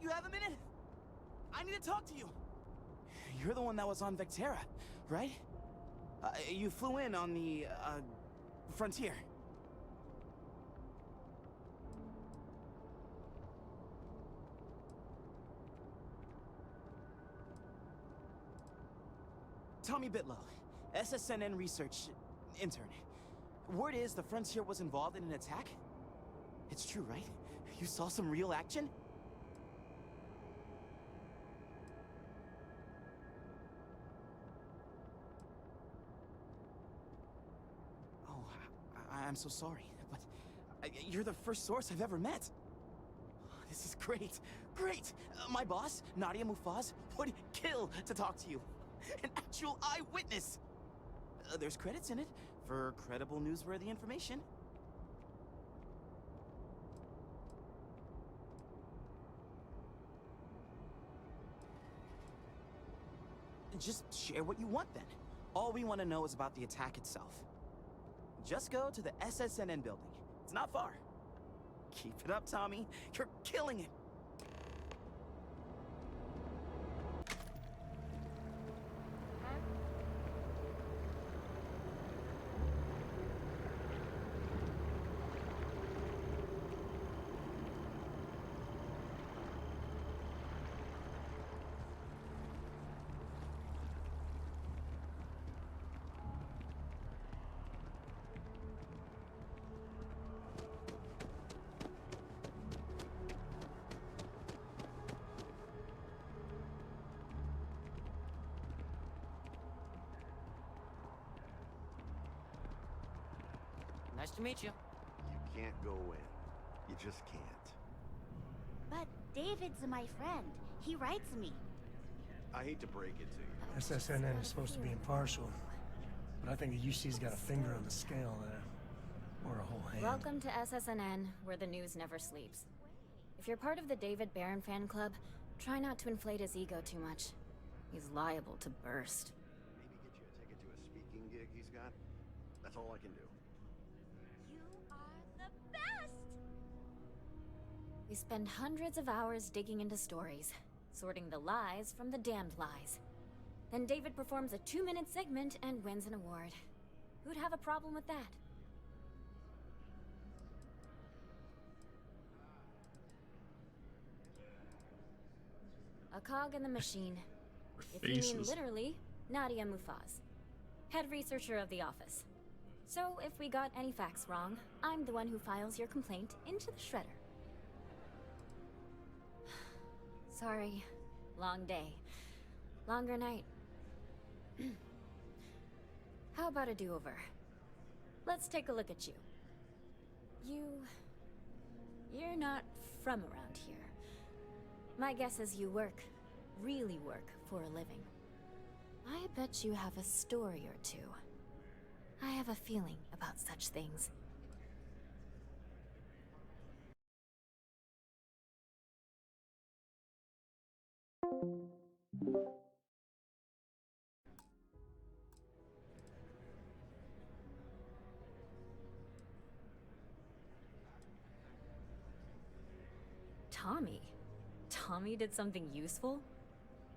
You have a minute? I need to talk to you. You're the one that was on Vectera, right? You flew in on the, Frontier. Tommy Bitlow, SSNN research intern. Word is the Frontier was involved in an attack? It's true, right? You saw some real action? Oh, I'm so sorry, but you're the first source I've ever met. This is great, great! My boss, Nadia Mufaz, would kill to talk to you. An actual eyewitness! There's credits in it for credible, newsworthy information. Just share what you want then. All we want to know is about the attack itself. Just go to the SSNN building. It's not far. Keep it up, Tommy. You're killing it. Nice to meet you. You can't go in. You just can't. But David's my friend. He writes me. I hate to break it to you. SSNN is supposed to be impartial, but I think the UC's got a finger on the scale there. Or a whole hand. Welcome to SSNN, where the news never sleeps. If you're part of the David Barron fan club, try not to inflate his ego too much. He's liable to burst. Maybe get you a ticket to a speaking gig he's got. That's all I can do. You are the best! We spend hundreds of hours digging into stories, sorting the lies from the damned lies. Then David performs a 2-minute segment and wins an award. Who'd have a problem with that? A cog in the machine. If you mean literally, Nadia Mufaz, head researcher of the office. So if we got any facts wrong, I'm the one who files your complaint into the shredder. Sorry. Long day. Longer night. How about a do-over? Let's take a look at you. You're not from around here. My guess is you work, really work, for a living. I bet you have a story or two. I have a feeling about such things. Tommy? Tommy did something useful?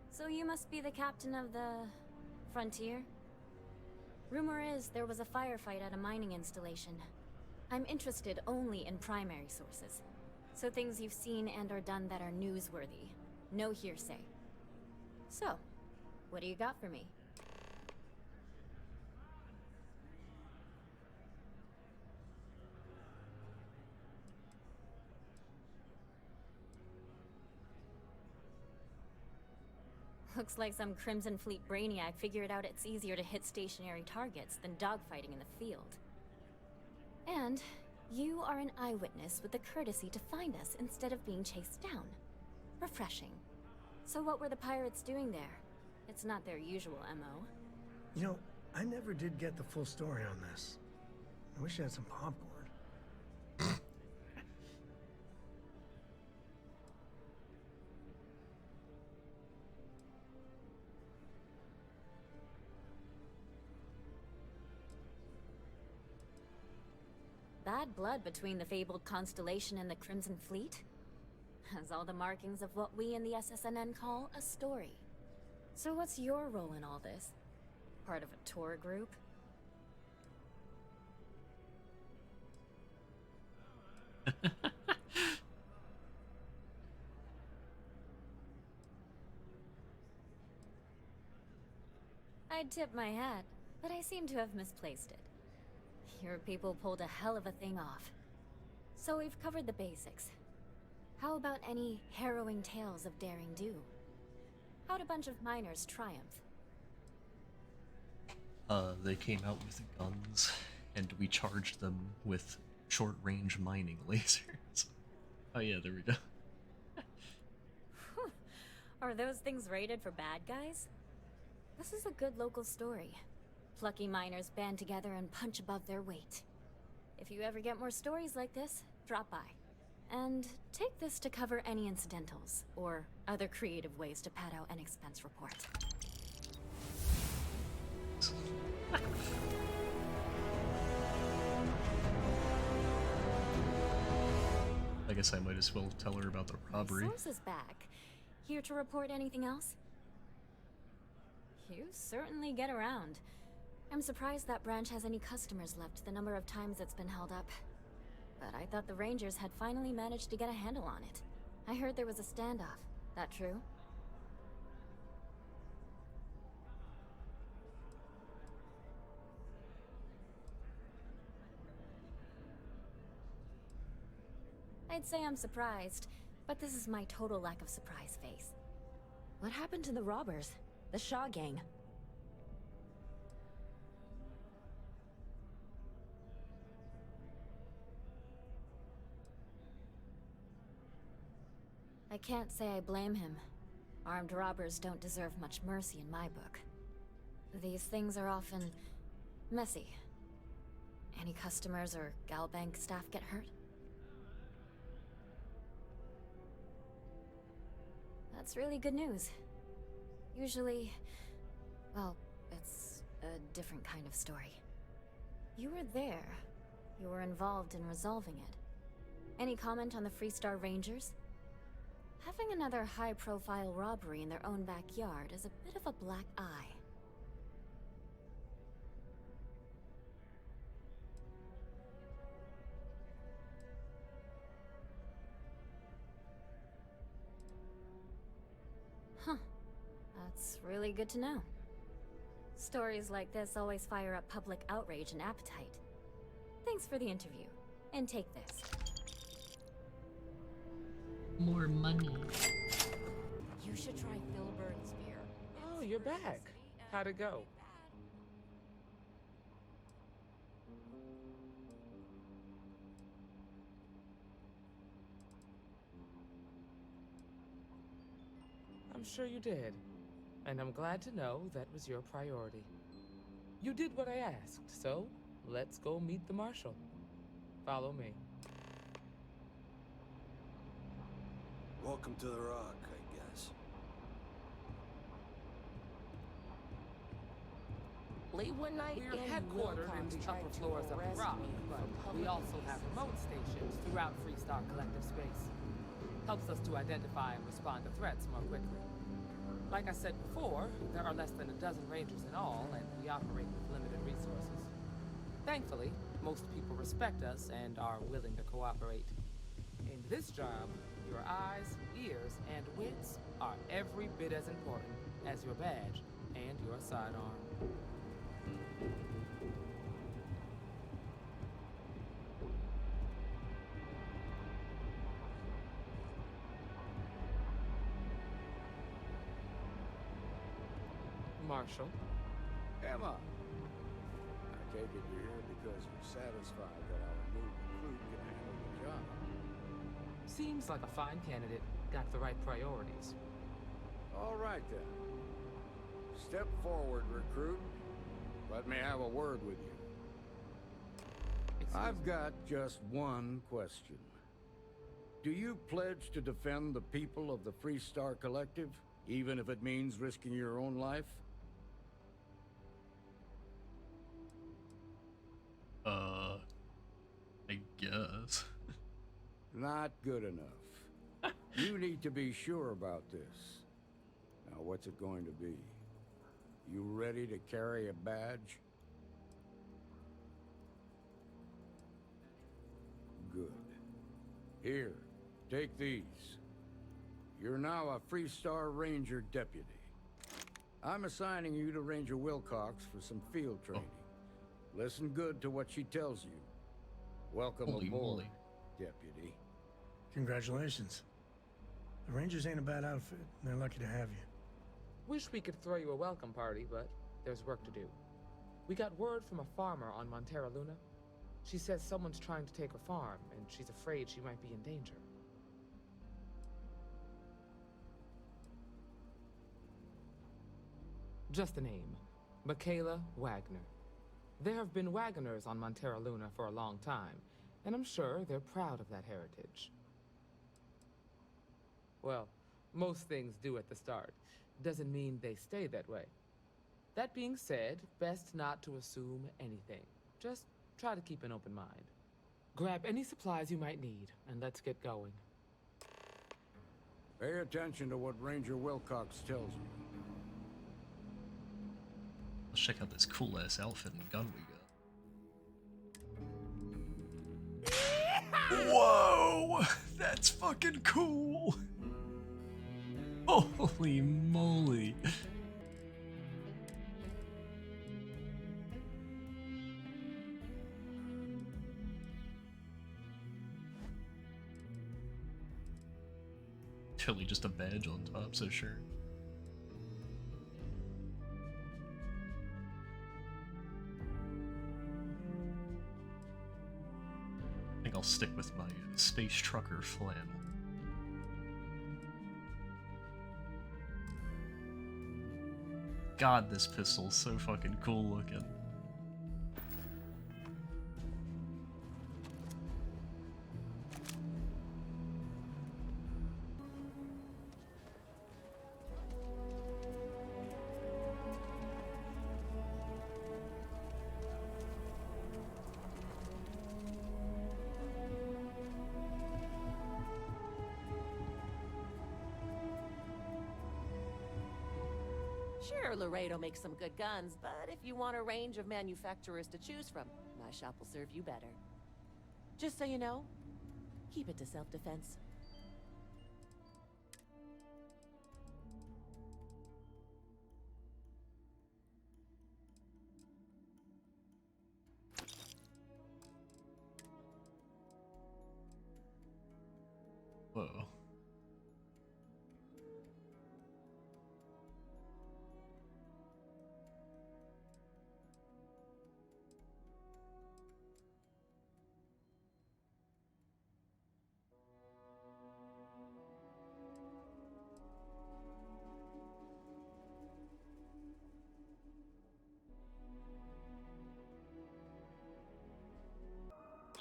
So you must be the captain of the... Frontier? Rumor is there was a firefight at a mining installation. I'm interested only in primary sources. So things you've seen and or done that are newsworthy. No hearsay. So, what do you got for me? Looks like some Crimson Fleet brainiac figured out it's easier to hit stationary targets than dogfighting in the field. And you are an eyewitness with the courtesy to find us instead of being chased down. Refreshing. So what were the pirates doing there? It's not their usual MO. You know, I never did get the full story on this. I wish I had some popcorn. Bad blood between the fabled Constellation and the Crimson Fleet? Has all the markings of what we in the SSNN call a story. So what's your role in all this? Part of a tour group? I'd tip my hat, but I seem to have misplaced it. Your people pulled a hell of a thing off. So we've covered the basics. How about any harrowing tales of daring do? How'd a bunch of miners triumph? They came out with guns, and we charged them with short-range mining lasers. Oh yeah, there we go. Are those things rated for bad guys? This is a good local story. Plucky miners band together and punch above their weight. If you ever get more stories like this, drop by. And take this to cover any incidentals, or other creative ways to pad out an expense report. I guess I might as well tell her about the robbery. Source is back. Here to report anything else? You certainly get around. I'm surprised that branch has any customers left, the number of times it's been held up. But I thought the Rangers had finally managed to get a handle on it. I heard there was a standoff. That true? I'd say I'm surprised, but this is my total lack of surprise face. What happened to the robbers? The Shaw gang? I can't say I blame him. Armed robbers don't deserve much mercy in my book. These things are often messy. Any customers or Galbank staff get hurt? That's really good news. Usually, well, it's a different kind of story. You were there. You were involved in resolving it. Any comment on the Freestar Rangers? Having another high-profile robbery in their own backyard is a bit of a black eye. Huh. That's really good to know. Stories like this always fire up public outrage and appetite. Thanks for the interview. And take this. More money. You should try Filburn's beer. Oh, you're back. How'd it go? I'm sure you did. And I'm glad to know that was your priority. You did what I asked, so let's go meet the marshal. Follow me. Welcome to the Rock, I guess. Late one night, We're headquartered in the upper floors of the Rock, but we also have remote stations throughout Freestar Collective space. Helps us to identify and respond to threats more quickly. Like I said before, there are less than a dozen Rangers in all, and we operate with limited resources. Thankfully, most people respect us and are willing to cooperate. In this job, your eyes, ears, and wits are every bit as important as your badge and your sidearm. Marshal. Emma! I take it you're here because you're satisfied that our new recruit can handle the job. Seems like a fine candidate. Got the right priorities. All right, then. Step forward, recruit. Let me have a word with you. I've got just one question. Do you pledge to defend the people of the Freestar Collective, even if it means risking your own life? I guess. Not good enough. You need to be sure about this. Now, what's it going to be? You ready to carry a badge? Good. Here, take these. You're now a Freestar Ranger deputy. I'm assigning you to Ranger Wilcox for some field training. Listen good to what she tells you. Welcome Holy aboard, moly. deputy. Congratulations. The Rangers ain't a bad outfit. They're lucky to have you. Wish we could throw you a welcome party, but there's work to do. We got word from a farmer on Montera Luna. She says someone's trying to take her farm, and she's afraid she might be in danger. Just a name. Michaela Wagner. There have been Wagoners on Montera Luna for a long time, and I'm sure they're proud of that heritage. Well, most things do at the start. Doesn't mean they stay that way. That being said, best not to assume anything. Just try to keep an open mind. Grab any supplies you might need, and let's get going. Pay attention to what Ranger Wilcox tells you. Let's check out this cool ass outfit and gun we got. Whoa! That's fucking cool! Holy moly! Totally just a badge on top, so sure. I think I'll stick with my space trucker flannel. God, this pistol's so fucking cool looking. Sure, Laredo makes some good guns, but if you want a range of manufacturers to choose from, my shop will serve you better. Just so you know, keep it to self-defense. Whoa.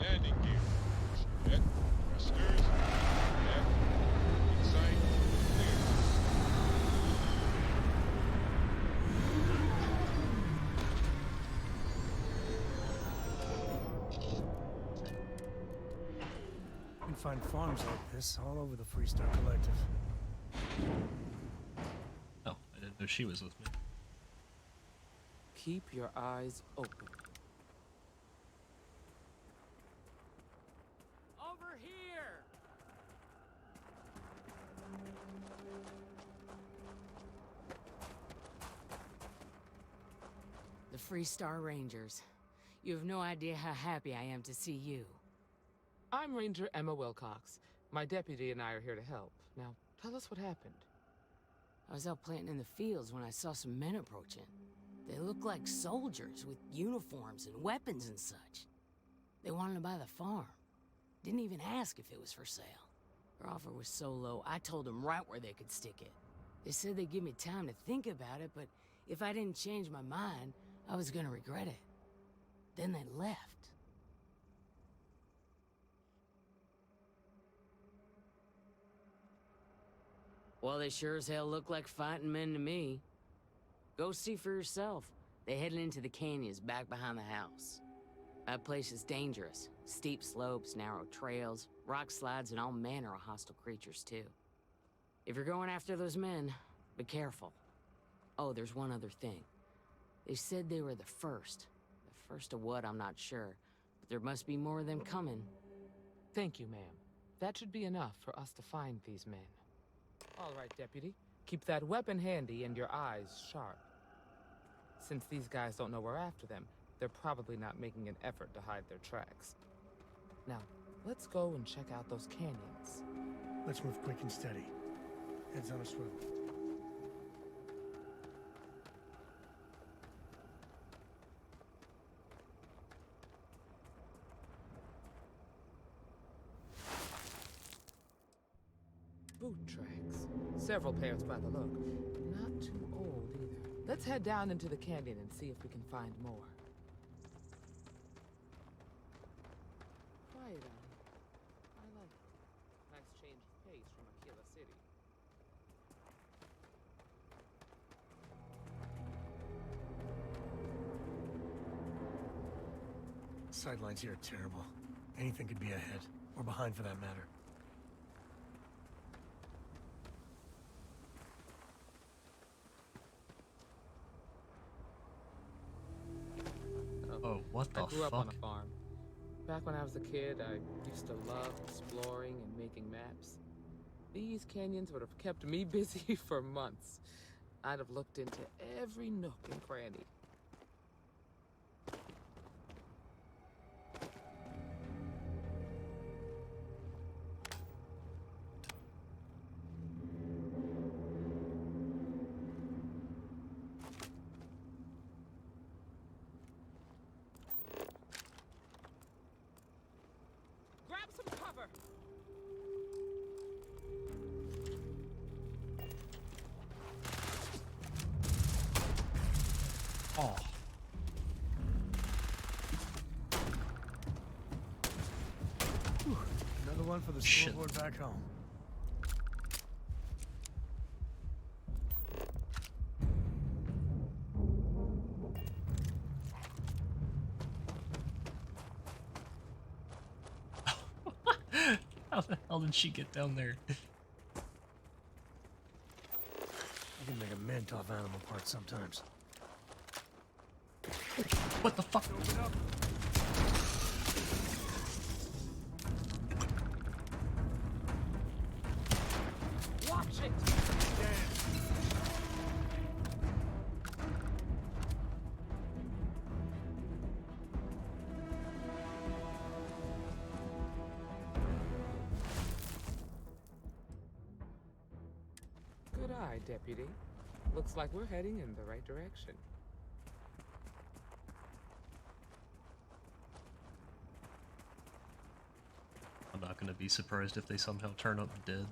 Landing gear. Jet, thrusters, left, inside, clear. You can find farms like this all over the Freestar Collective. Oh, I didn't know she was with me. Keep your eyes open. Over here! The Freestar Rangers. You have no idea how happy I am to see you. I'm Ranger Emma Wilcox. My deputy and I are here to help. Now, tell us what happened. I was out planting in the fields when I saw some men approaching. They looked like soldiers with uniforms and weapons and such. They wanted to buy the farm. Didn't even ask if it was for sale. Their offer was so low, I told them right where they could stick it. They said they'd give me time to think about it, but if I didn't change my mind, I was gonna regret it. Then they left. Well, they sure as hell look like fighting men to me. Go see for yourself. They headed into the canyons back behind the house. That place is dangerous. Steep slopes, narrow trails, rock slides, and all manner of hostile creatures, too. If you're going after those men, be careful. Oh, there's one other thing. They said they were the first. The first of what, I'm not sure. But there must be more of them coming. Thank you, ma'am. That should be enough for us to find these men. All right, Deputy. Keep that weapon handy and your eyes sharp. Since these guys don't know we're after them, they're probably not making an effort to hide their tracks. Now, let's go and check out those canyons. Let's move quick and steady. Heads on a swivel. Boot tracks. Several pairs by the look. Not too old either. Let's head down into the canyon and see if we can find more. Quiet on. I like it. Nice change of pace from Aquila City. Sidelines here are terrible. Anything could be ahead, or behind for that matter. Oh, what the I grew up on fuck? a farm. Back when I was a kid, I used to love exploring and making maps. These canyons would have kept me busy for months. I'd have looked into every nook and cranny. Grab some cover! Oh, Another one for the Shit. scoreboard back home. how the hell did she get down there? You can make a mint off animal parts sometimes. What the fuck? Open up. Watch it! Good eye, Deputy. Looks like we're heading in the right direction. I'm not gonna be surprised if they somehow turn up dead.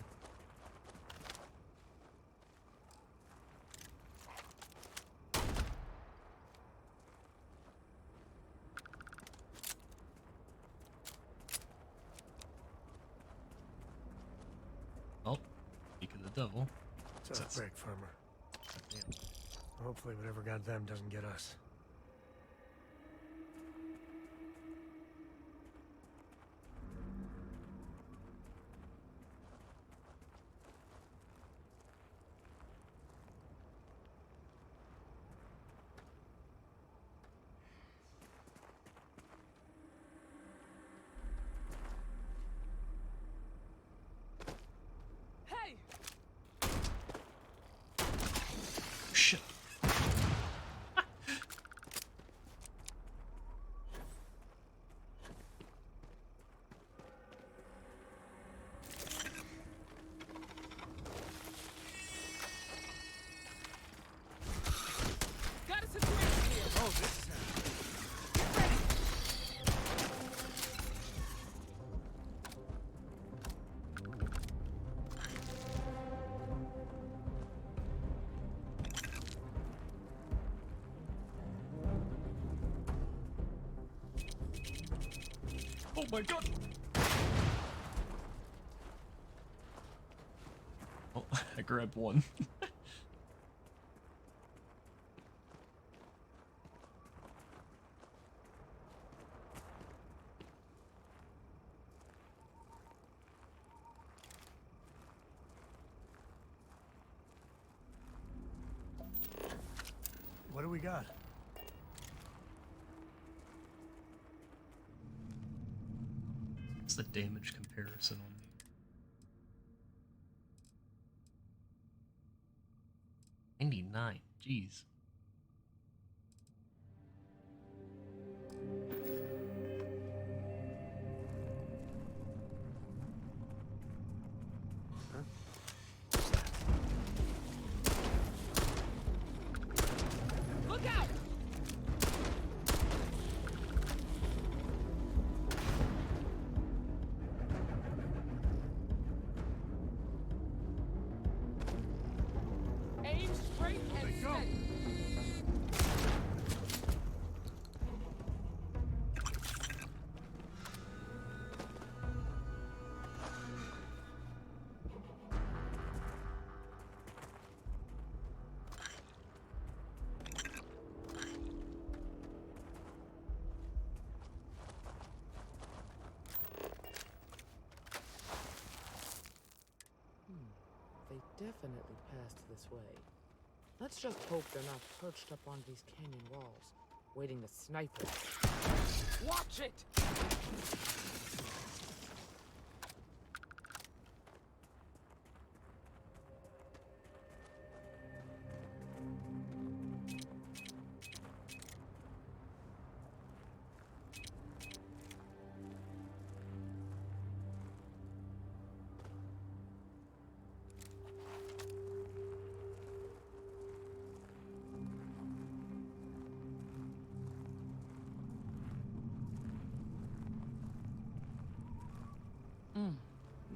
Oh, speak of the devil. Tough break, farmer. Damn. Hopefully whatever got them doesn't get us. Hey! Shit. Got a situation here! Oh, this is Oh my god! Oh, I grabbed one. we got? What's the damage comparison on the 99? Jeez. Look out! Aim straight and steady. They definitely passed this way. Let's just hope they're not perched up on these canyon walls, waiting to snipe us. Watch it!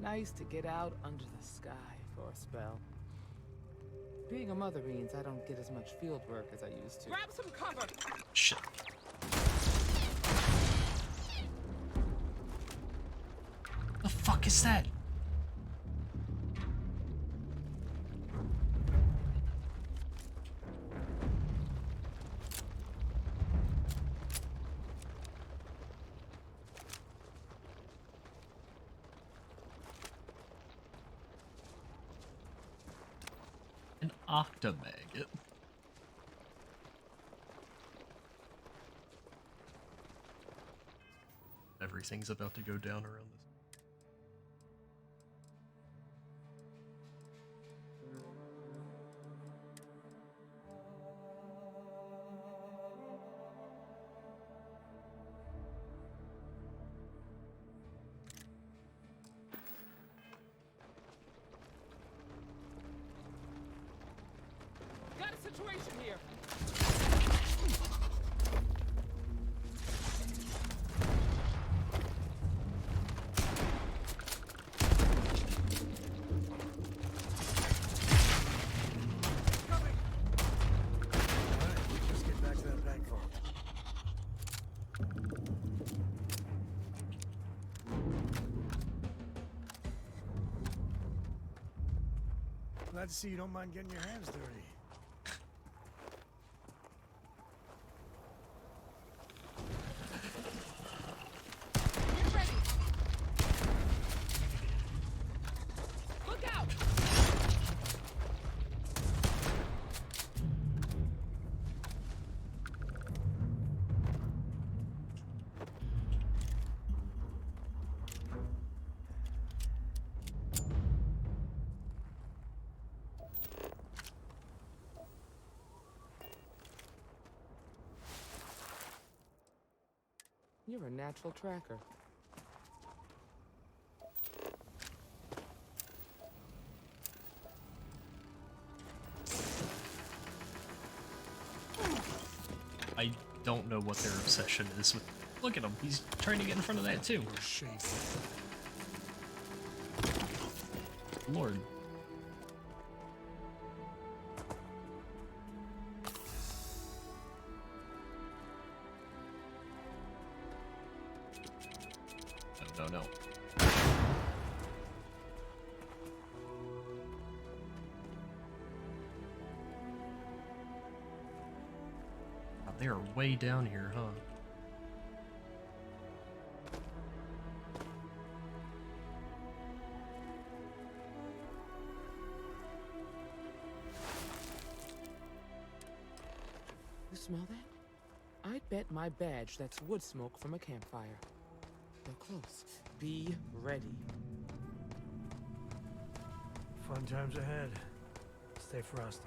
Nice to get out under the sky for a spell. Being a mother means I don't get as much field work as I used to. Grab some cover! Shit. The fuck is that? An octomaggot. Everything's about to go down around this. Got a situation here. Let's get back to that bank vault. Glad to see you don't mind getting your hands dirty. Get ready! Look out! You're a natural tracker. I don't know what their obsession is with. Look at him, he's trying to get in front of that too. Lord. No. Oh, they are way down here, huh? This smell that? I'd bet my badge that's wood smoke from a campfire. They're close. Be ready. Fun times ahead. Stay frosty.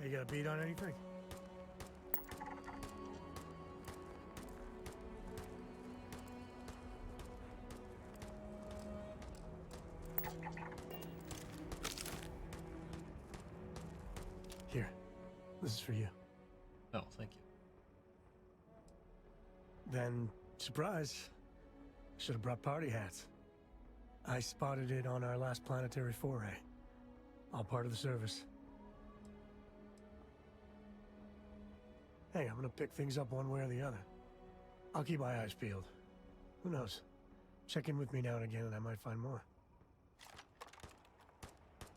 You got a beat on anything? Here, this is for you. Oh, thank you. Then, surprise, should have brought party hats. I spotted it on our last planetary foray. All part of the service. Hey, I'm gonna pick things up one way or the other. I'll keep my eyes peeled. Who knows? Check in with me now and again and I might find more.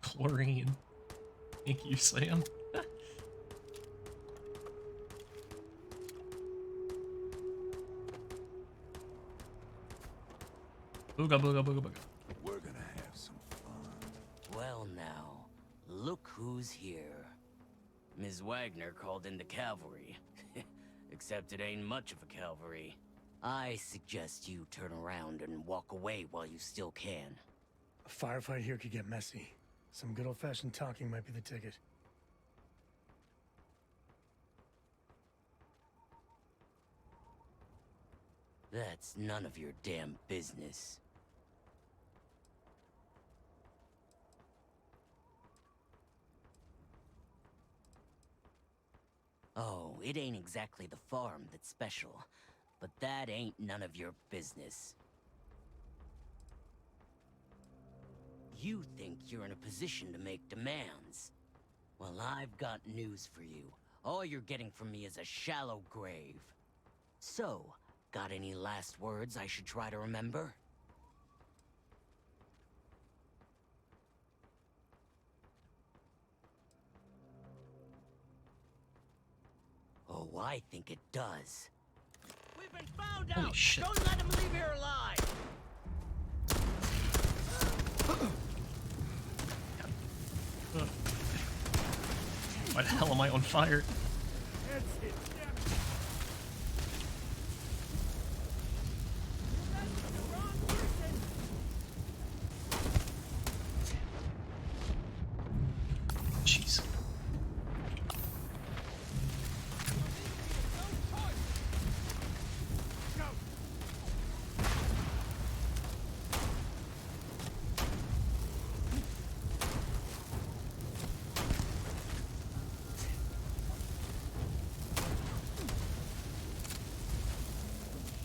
Chlorine. Thank you, Sam. Booga booga booga booga. We're gonna have some fun. Well now, look who's here. Ms. Wagner called in the cavalry. Except it ain't much of a cavalry. I suggest you turn around and walk away while you still can. A firefight here could get messy. Some good old-fashioned talking might be the ticket. That's none of your damn business. Oh, it ain't exactly the farm that's special, but that ain't none of your business. You think you're in a position to make demands. Well, I've got news for you. All you're getting from me is a shallow grave. So, got any last words I should try to remember? Oh, I think it does. We've been found Holy out! shit. Don't let him leave here alive! Why the hell am I on fire? Jeez.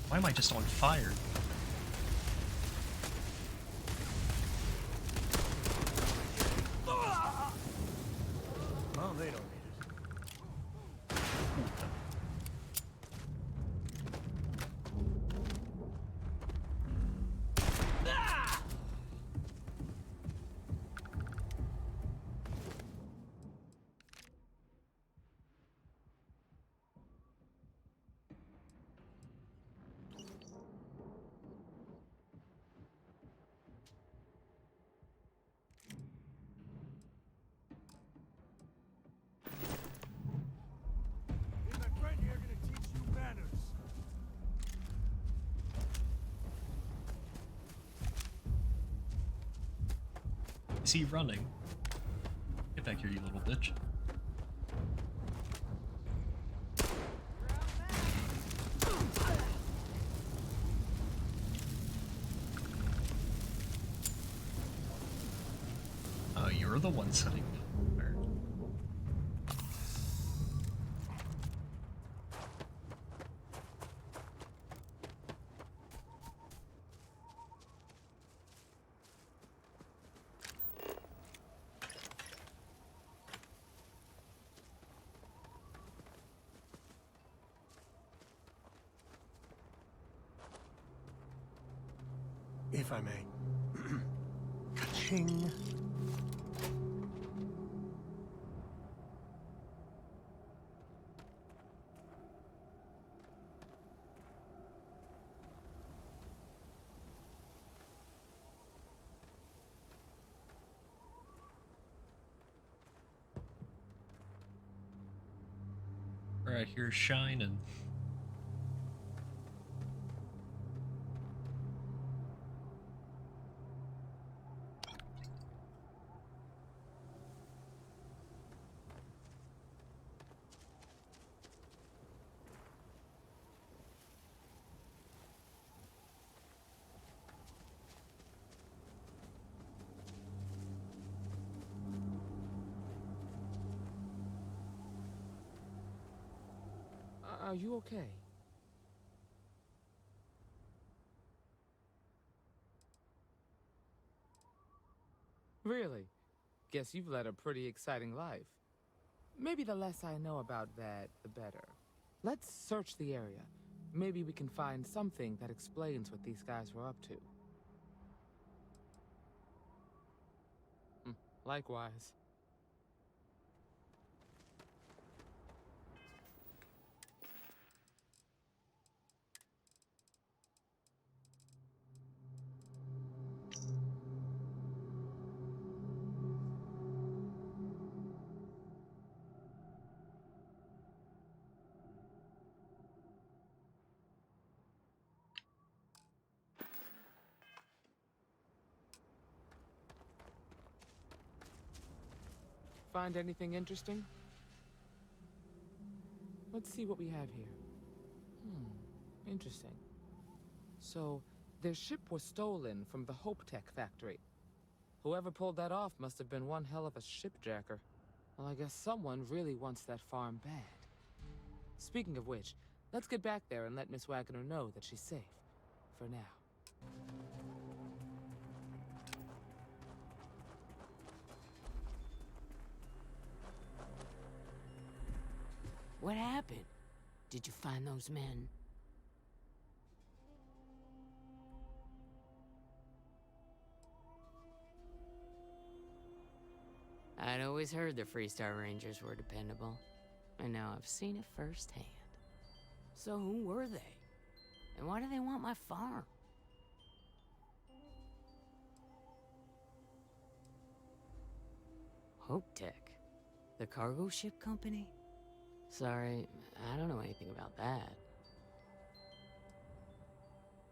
Why am I just on fire? Well, they don't need it. Me and my friend here are gonna teach you manners. Is he running? Get back here, you little bitch. Oh, you're the one setting the fire. If I may. Ching. Right here, shining. Are you okay? Really? Guess you've led a pretty exciting life. Maybe the less I know about that, the better. Let's search the area. Maybe we can find something that explains what these guys were up to. Likewise. Find anything interesting? Let's see what we have here. Interesting. So, their ship was stolen from the Hope Tech factory. Whoever pulled that off must have been one hell of a shipjacker. Well, I guess someone really wants that farm bad. Speaking of which, let's get back there and let Miss Wagner know that she's safe. For now. What happened? Did you find those men? I'd always heard the Freestar Rangers were dependable, and now I've seen it firsthand. So who were they? And why do they want my farm? Hope Tech? The cargo ship company? Sorry, I don't know anything about that.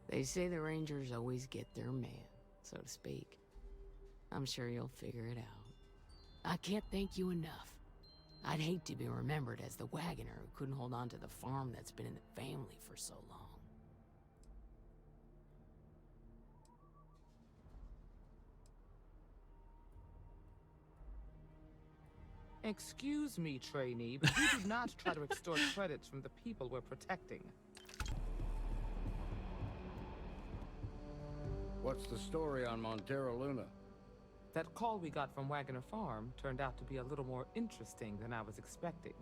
They say the Rangers always get their man, so to speak. I'm sure you'll figure it out. I can't thank you enough. I'd hate to be remembered as the wagoner who couldn't hold on to the farm that's been in the family for so long. Excuse me, trainee, but we do not try to extort credits from the people we're protecting. What's the story on Montero Luna? That call we got from Wagner Farm turned out to be a little more interesting than I was expecting.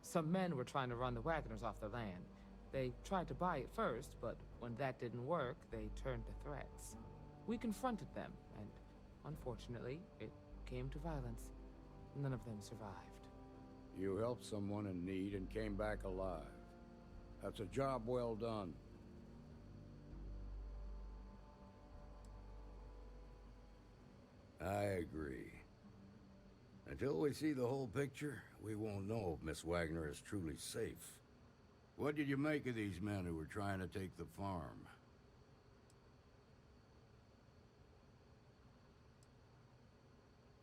Some men were trying to run the Wagners off the land. They tried to buy it first, but when that didn't work, they turned to threats. We confronted them, and unfortunately, it came to violence. None of them survived. You helped someone in need and came back alive. That's a job well done. I agree. Until we see the whole picture, we won't know if Miss Wagner is truly safe. What did you make of these men who were trying to take the farm?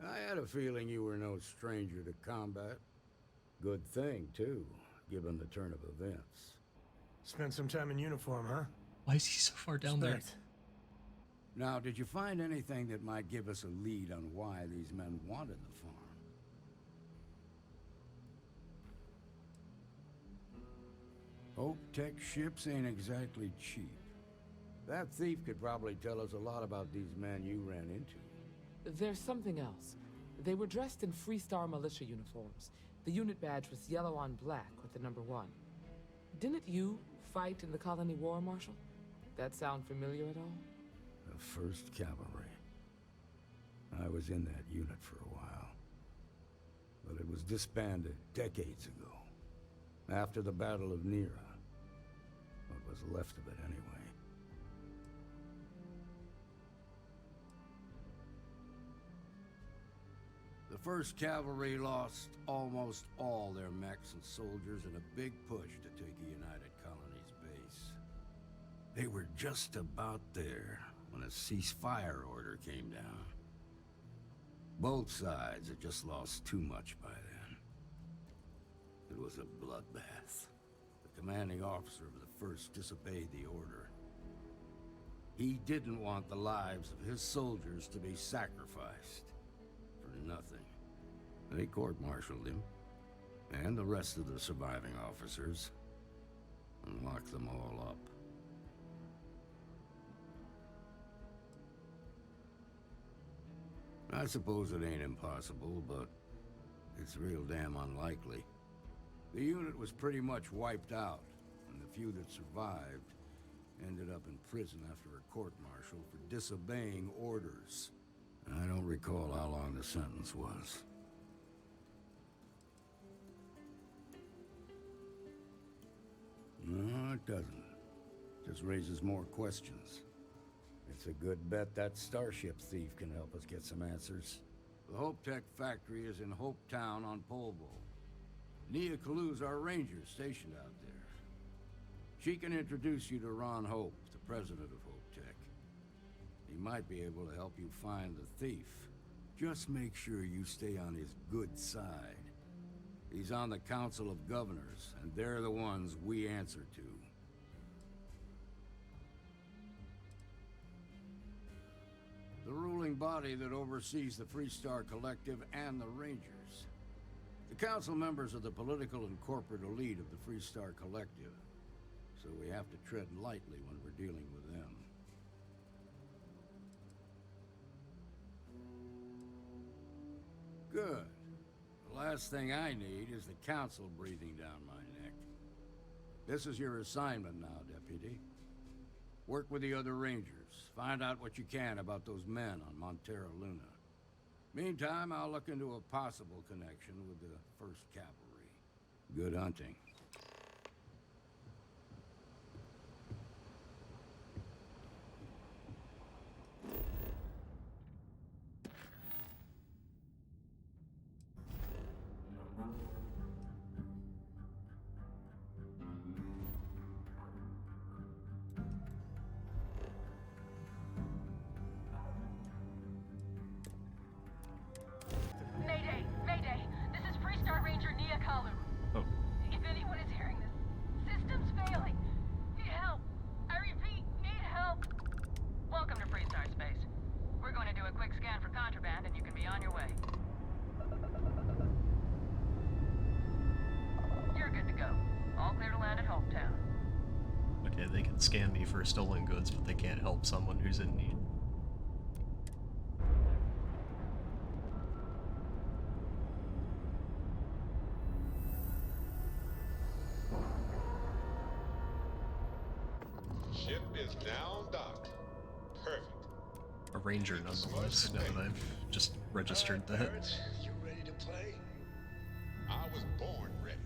I had a feeling you were no stranger to combat. Good thing, too, given the turn of events. Spent some time in uniform, huh? Why is he so far down there? Now, did you find anything that might give us a lead on why these men wanted the farm? Hope Tech ships ain't exactly cheap. That thief could probably tell us a lot about these men you ran into. There's something else. They were dressed in Freestar militia uniforms. The unit badge was yellow on black with the number 1. Didn't you fight in the Colony War, Marshal? That sound familiar at all? The 1st Cavalry. I was in that unit for a while. But it was disbanded decades ago. After the Battle of Nera. What was left of it, anyway. The 1st Cavalry lost almost all their mechs and soldiers in a big push to take a United Colonies base. They were just about there when a ceasefire order came down. Both sides had just lost too much by then. It was a bloodbath. The commanding officer of the 1st disobeyed the order. He didn't want the lives of his soldiers to be sacrificed for nothing. They court-martialed him, and the rest of the surviving officers, and locked them all up. I suppose it ain't impossible, but it's real damn unlikely. The unit was pretty much wiped out, and the few that survived ended up in prison after a court-martial for disobeying orders. I don't recall how long the sentence was. No, it doesn't. Just raises more questions. It's a good bet that starship thief can help us get some answers. The Hope Tech factory is in Hope Town on Polvo. Nia Kalu's our ranger stationed out there. She can introduce you to Ron Hope, the president of Hope Tech. He might be able to help you find the thief. Just make sure you stay on his good side. He's on the Council of Governors, and they're the ones we answer to. The ruling body that oversees the Freestar Collective and the Rangers. The council members are the political and corporate elite of the Freestar Collective, so we have to tread lightly when we're dealing with them. Good. The last thing I need is the council breathing down my neck. This is your assignment now, Deputy. Work with the other Rangers. Find out what you can about those men on Montera Luna. Meantime, I'll look into a possible connection with the 1st Cavalry. Good hunting. Mayday! Mayday! This is Freestar Ranger Nia Kalu. Oh. If anyone is hearing this, system's failing. Need help. I repeat, need help. Welcome to Freestar Space. We're going to do a quick scan for contraband and you can be on your way. You're good to go. All clear to land at Hometown. Okay, they can scan me for stolen goods, but they can't help someone who's in need. Ship is now docked. Perfect. A ranger nonetheless, now that I've just registered that. You ready to play? I was born ready.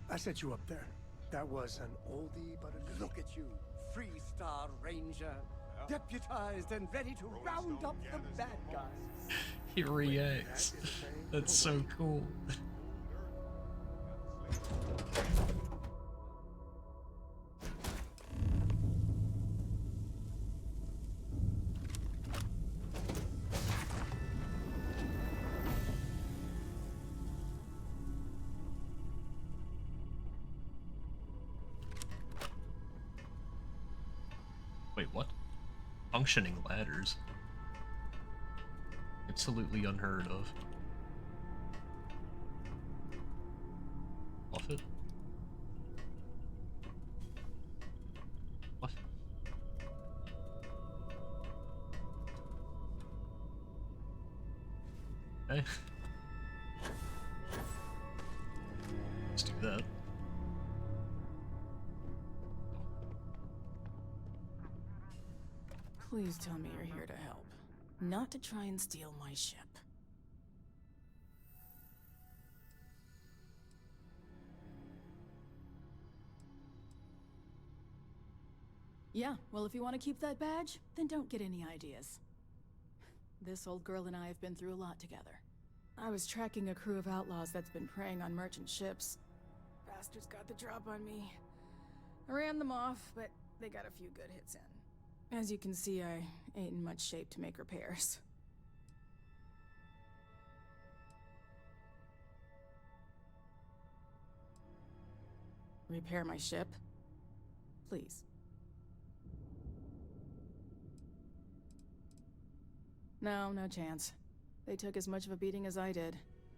I set you up there. That was an oldie but a goodie. Look at you, Freestar Ranger, deputized and ready to round up the bad guys. He reacts. That's so cool. Wait, what? Functioning ladders. Absolutely unheard of. Off it? What? Okay. Let's do that. Please tell me you're here to help. not to try and steal my ship. Yeah, well, if you want to keep that badge, then don't get any ideas. This old girl and I have been through a lot together. I was tracking a crew of outlaws that's been preying on merchant ships. Bastards got the drop on me. I ran them off, but they got a few good hits in. As you can see, I ain't in much shape to make repairs. Repair my ship? Please. No, no chance. They took as much of a beating as I did,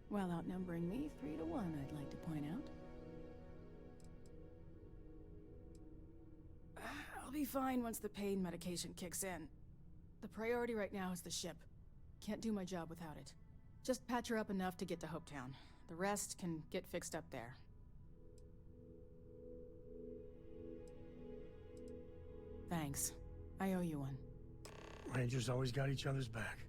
while outnumbering me 3 to 1, I'd like to point out. I'll be fine once the pain medication kicks in. The priority right now is the ship. Can't do my job without it. Just patch her up enough to get to Hopetown. The rest can get fixed up there. Thanks. I owe you one. Rangers always got each other's back.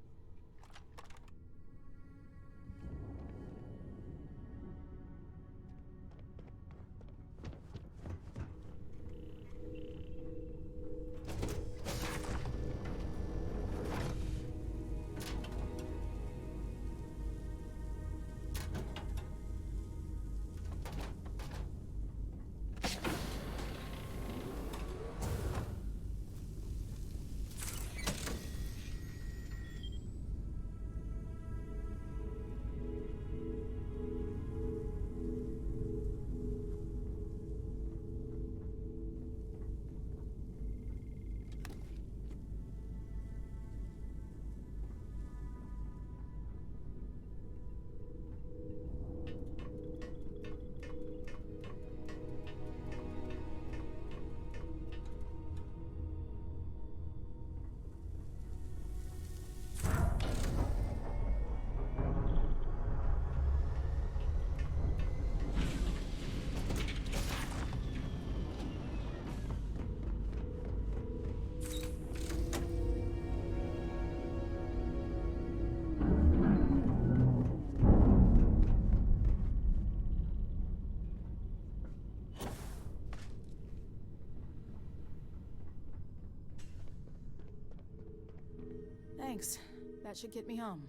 Thanks. That should get me home.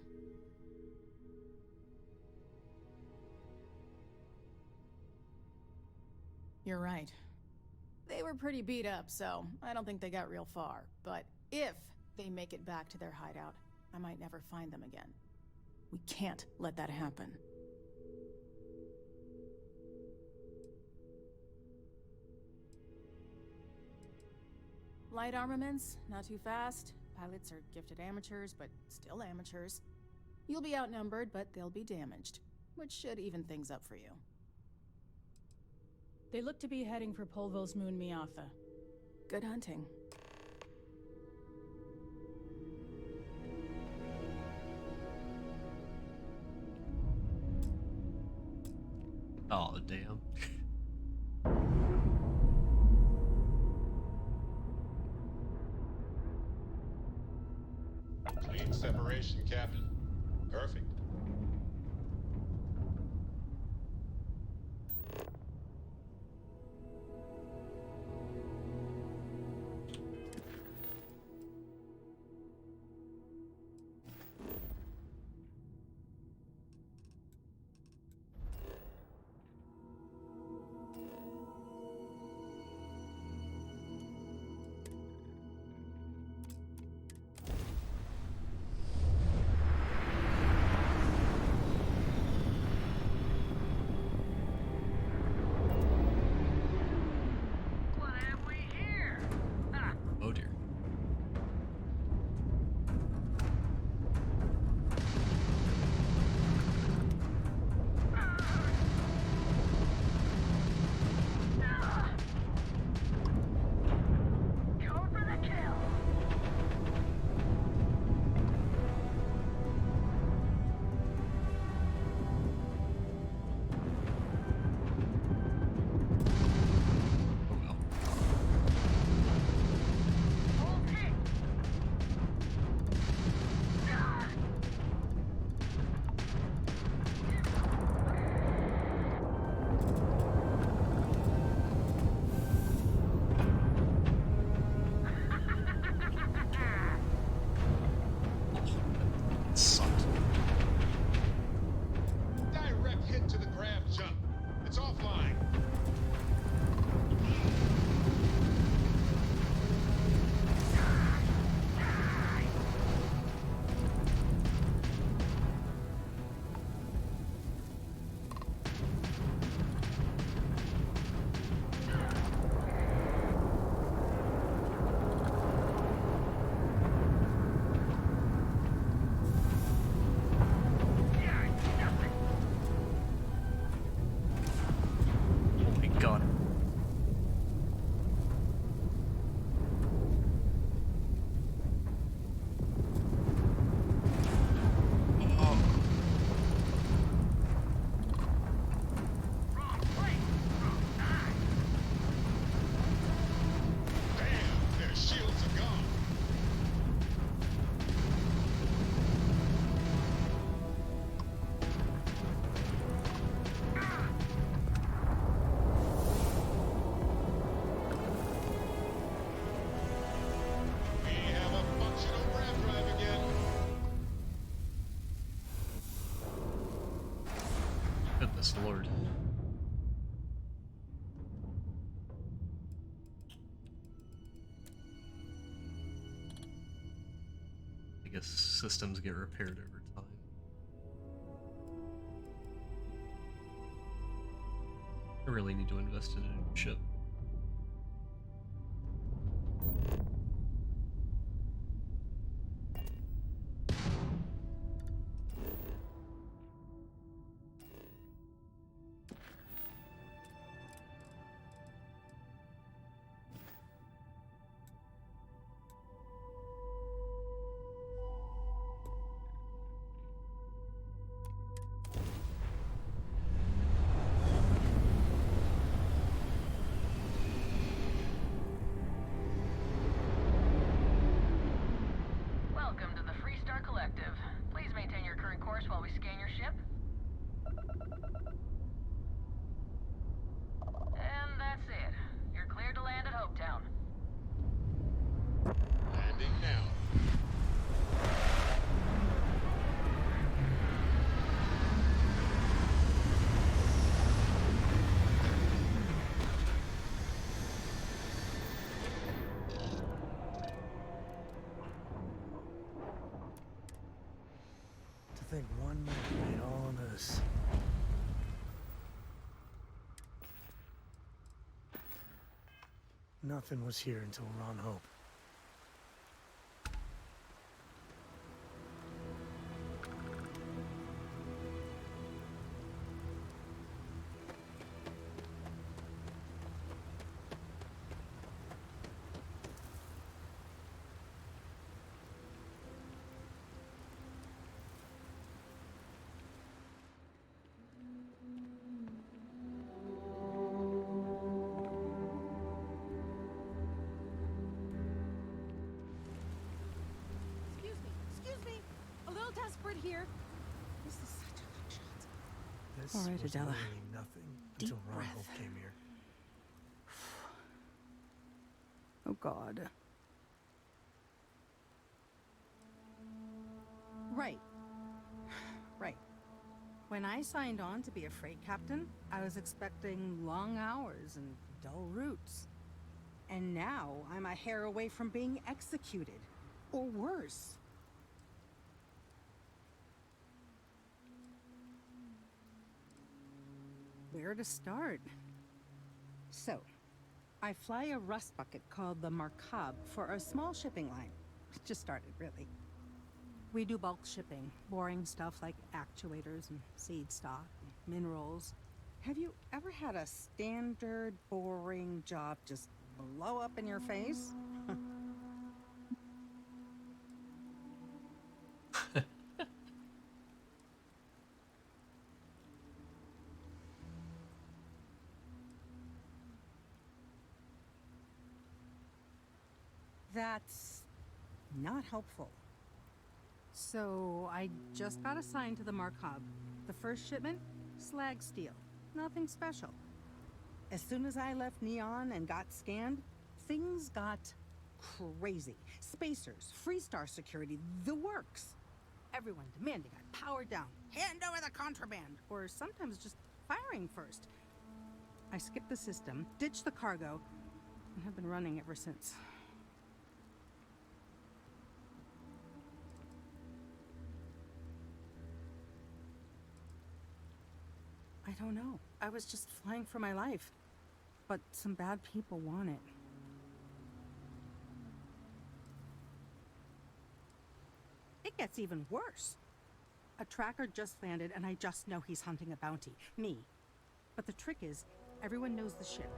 You're right. They were pretty beat up, so I don't think they got real far. But if they make it back to their hideout, I might never find them again. We can't let that happen. Light armaments, not too fast. Pilots are gifted amateurs, but still amateurs. You'll be outnumbered, but they'll be damaged, which should even things up for you. They look to be heading for Polvo's moon Miatha. Good hunting. Oh, damn. Clean separation, Captain. Perfect. Jesus Lord. I guess systems get repaired over time. I really need to invest in a new ship. Welcome to the Freestar Collective. Please maintain your current course while we scan your ship. And that's it. You're cleared to land at Hopetown. Landing now. To think one man made all of this. Nothing was here until Ron Hope. Excuse me. A little desperate here. This is such a long shot. This All right, was Adela. literally nothing until Deep Ron breath. Hope came here. Oh, God. Right. Right. When I signed on to be a freight captain, I was expecting long hours and dull routes. And now I'm a hair away from being executed. Or worse. Where to start? So, I fly a rust bucket called the Markab for a small shipping line. It just started, really. We do bulk shipping, boring stuff like actuators and seed stock, and minerals. Have you ever had a standard boring job just blow up in your face? That's not helpful. So I just got assigned to the Markab. The first shipment? Slag steel. Nothing special. As soon as I left Neon and got scanned, things got crazy. Spacers, Freestar security, the works. Everyone demanding I power down, hand over the contraband, or sometimes just firing first. I skipped the system, ditched the cargo, and have been running ever since. I don't know. I was just flying for my life. But some bad people want it. It gets even worse. A tracker just landed and I just know he's hunting a bounty. Me. But the trick is, everyone knows the ship.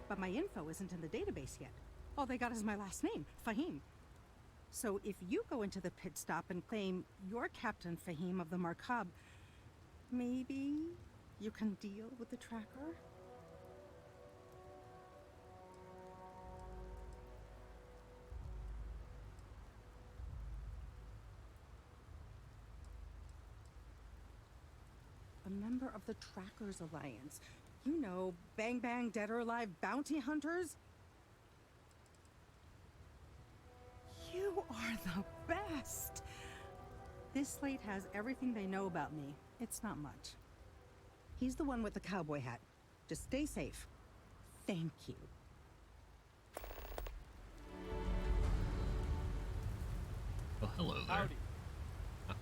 But my info isn't in the database yet. All they got is my last name, Fahim. So if you go into the pit stop and claim you're Captain Fahim of the Markab, maybe you can deal with the tracker? A member of the Trackers Alliance. You know, bang bang dead or alive bounty hunters? You are the best! This slate has everything they know about me. It's not much. He's the one with the cowboy hat. Just stay safe. Thank you. Oh, hello there. Howdy. Huh.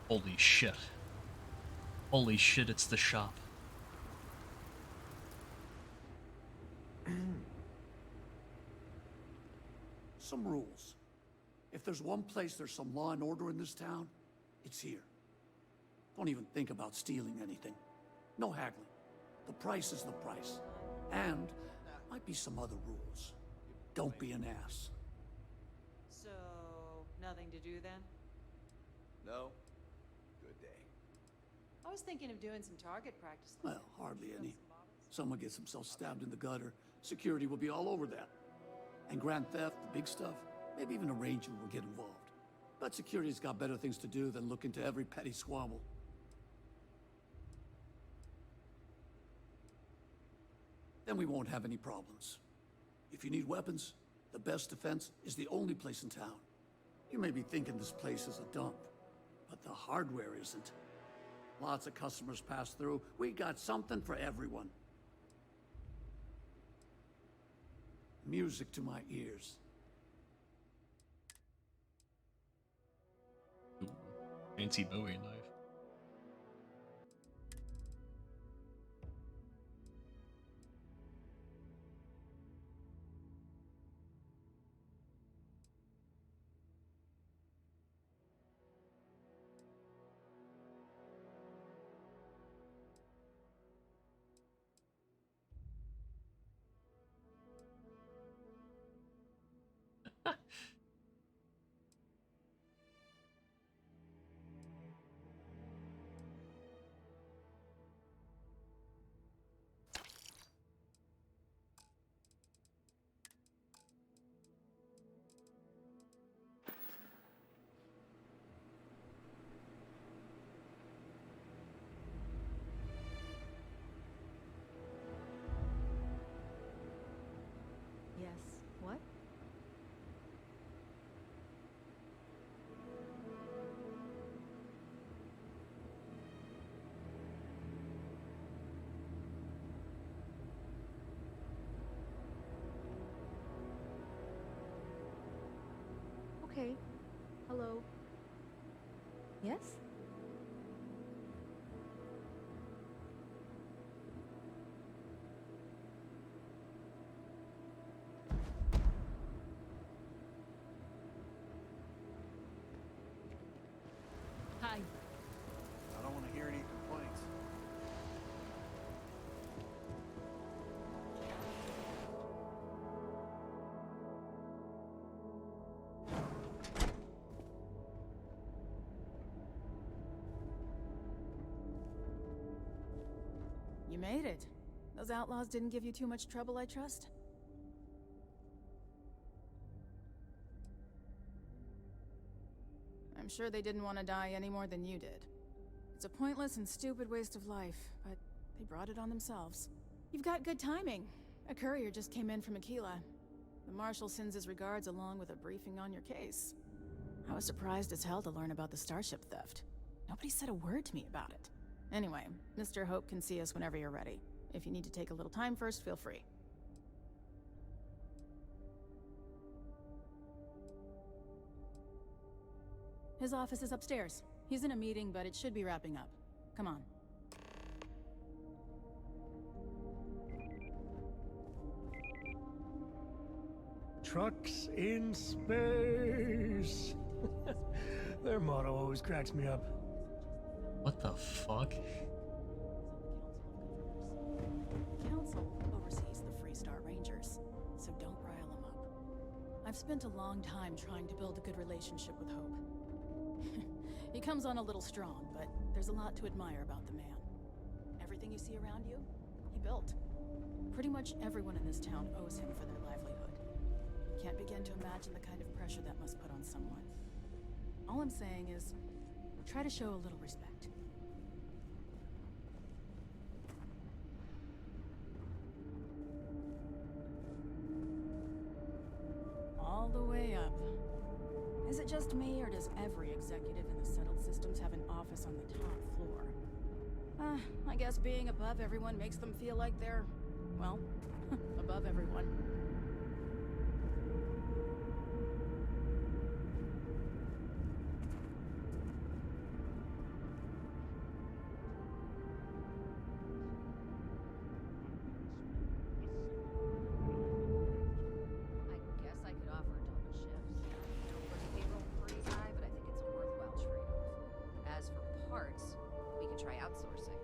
Holy shit. Holy shit, it's the shop. Some rules. If there's one place there's some law and order in this town, it's here. Don't even think about stealing anything. No haggling. The price is the price. And might be some other rules. Don't be an ass. So, nothing to do then? No? Good day. I was thinking of doing some target practice. Well, hardly any. Someone gets himself stabbed in the gutter, security will be all over that. And grand theft, the big stuff, maybe even a ranger will get involved. But security's got better things to do than look into every petty squabble. Then we won't have any problems. If you need weapons, the best defense is the only place in town. You may be thinking this place is a dump, but the hardware isn't. Lots of customers pass through. We got something for everyone. Music to my ears. Ooh, fancy Bowie knife. Yes. What? Okay. Hello. Yes? Hi. I don't want to hear any complaints. You made it. Those outlaws didn't give you too much trouble, I trust? I'm sure they didn't want to die any more than you did. It's a pointless and stupid waste of life, but they brought it on themselves. You've got good timing. A courier just came in from Aquila. The Marshal sends his regards along with a briefing on your case. I was surprised as hell to learn about the starship theft. Nobody said a word to me about it. Anyway, Mr. Hope can see us whenever you're ready. If you need to take a little time first, feel free. His office is upstairs. He's in a meeting, but it should be wrapping up. Come on. Trucks in space. Their motto always cracks me up. What the fuck? The Council oversees the Freestar Rangers, so don't rile them up. I've spent a long time trying to build a good relationship with Hope. He comes on a little strong, but there's a lot to admire about the man. Everything you see around you, he built. Pretty much everyone in this town owes him for their livelihood. Can't begin to imagine the kind of pressure that must put on someone. All I'm saying is, try to show a little respect. All the way up. Is it just me, or does every executive in the settled systems have an office on the top floor? I guess being above everyone makes them feel like they're, well, above everyone. I guess I could offer double shifts. Of course, payroll pretty high, but I think it's a worthwhile trade-off. As for parts, we could try outsourcing.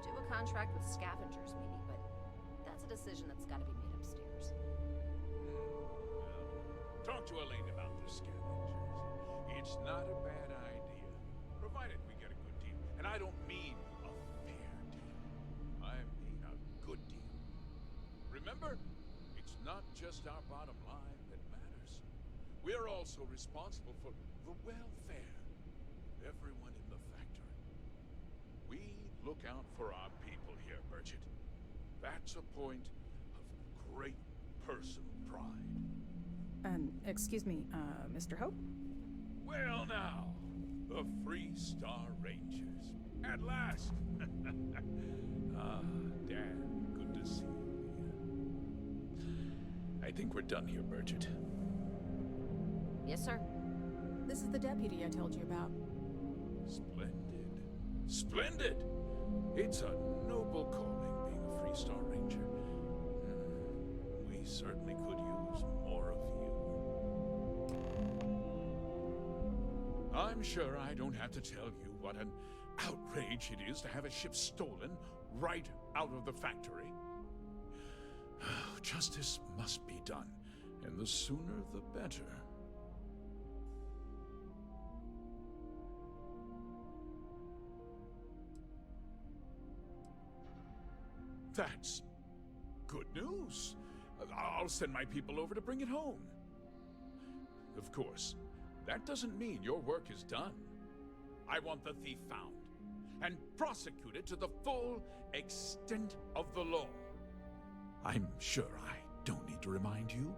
Do a contract with scavengers, maybe, but that's a decision that's got to be made upstairs. Talk to Elaine about the scavengers. It's not a bad idea, provided we get a good deal. And I don't mean a fair deal. I mean a good deal. Remember, it's not just our bottom line that matters. We're also responsible for the welfare of everyone in the factory. We look out for our people here, Burchett. That's a point of great personal pride. Excuse me, Mr. Hope? Well now, the Freestar Rangers. At last! Ah, Dan, good to see you. I think we're done here, Burchett. Yes, sir. This is the deputy I told you about. Splendid. Splendid! It's a noble calling, being a Freestar Ranger. We certainly could use more of you. I'm sure I don't have to tell you what an outrage it is to have a ship stolen right out of the factory. Justice must be done, and the sooner the better. That's good news. I'll send my people over to bring it home. Of course, that doesn't mean your work is done. I want the thief found and prosecuted to the full extent of the law. I'm sure I don't need to remind you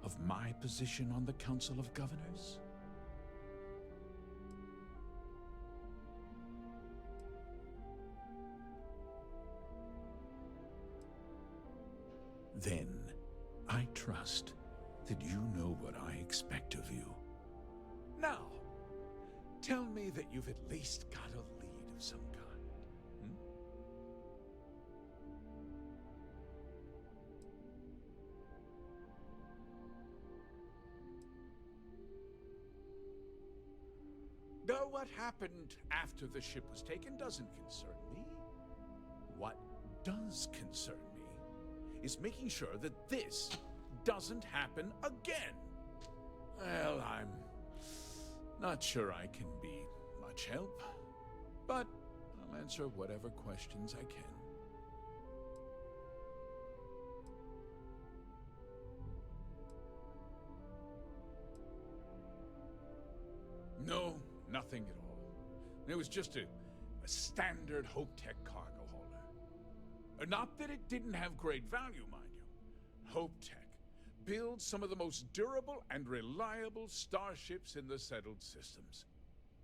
of my position on the Council of Governors. Then, I trust that you know what I expect of you. Now, tell me that you've at least got a lead of some kind. Though what happened after the ship was taken doesn't concern me. What does concern me is making sure that this doesn't happen again. Well, I'm not sure I can be much help, but I'll answer whatever questions I can. No, nothing at all. It was just a standard Hope-Tech cargo hauler. Not that it didn't have great value, mind you. Hope-Tech builds some of the most durable and reliable starships in the settled systems.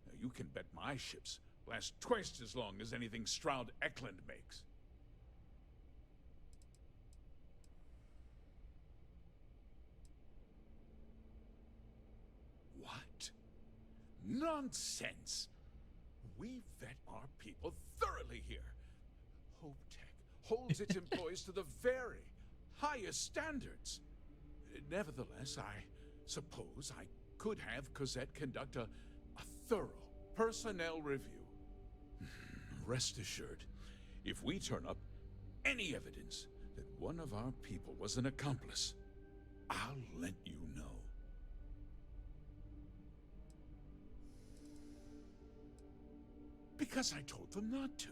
Now, you can bet my ships last twice as long as anything Stroud Eklund makes. What? Nonsense! We vet our people thoroughly here. Hope-Tech holds its employees to the very highest standards. Nevertheless, I suppose I could have Cosette conduct a thorough personnel review. Rest assured, if we turn up any evidence that one of our people was an accomplice, I'll let you know. Because I told them not to.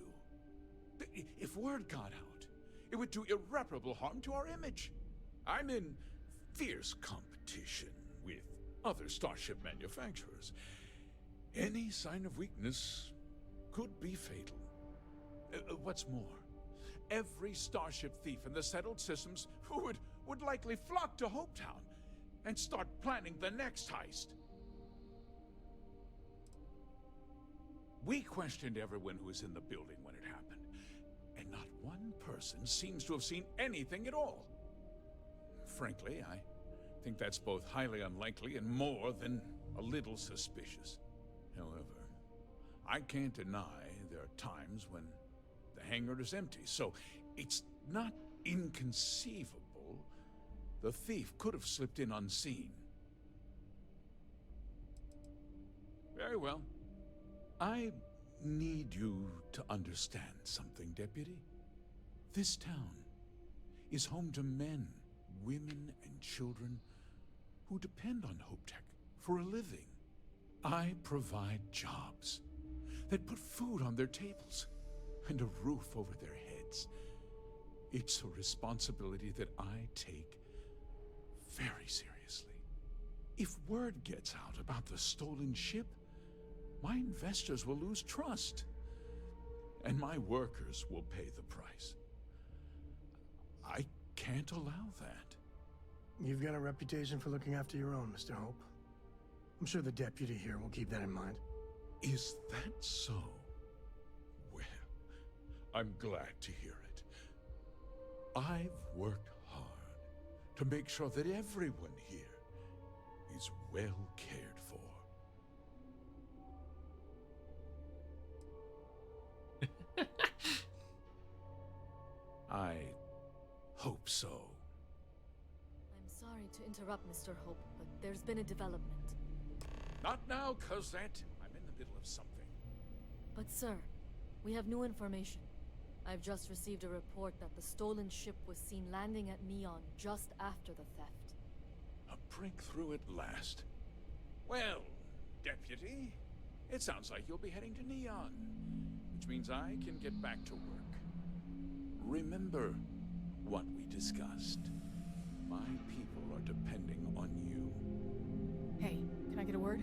If word got out, it would do irreparable harm to our image. I'm in fierce competition with other starship manufacturers. Any sign of weakness could be fatal. What's more, every starship thief in the settled systems would likely flock to Hopetown and start planning the next heist. We questioned everyone who was in the building when it happened, and not one person seems to have seen anything at all. Frankly, I think that's both highly unlikely and more than a little suspicious. However, I can't deny there are times when the hangar is empty, so it's not inconceivable the thief could have slipped in unseen. Very well. I need you to understand something, Deputy. This town is home to men, women, and children who depend on HopeTech for a living. I provide jobs that put food on their tables and a roof over their heads. It's a responsibility that I take very seriously. If word gets out about the stolen ship, my investors will lose trust, and my workers will pay the price. I can't allow that. You've got a reputation for looking after your own, Mr. Hope. I'm sure the deputy here will keep that in mind. Is that so? Well, I'm glad to hear it. I've worked hard to make sure that everyone here is well cared for. I hope so. I'm sorry to interrupt, Mr. Hope, but there's been a development. Not now, Cosette. I'm in the middle of something. But sir, we have new information. I've just received a report that the stolen ship was seen landing at Neon just after the theft. A breakthrough at last. Well, Deputy, it sounds like you'll be heading to Neon, which means I can get back to work. Remember what we discussed. My people are depending on you. Hey, can I get a word?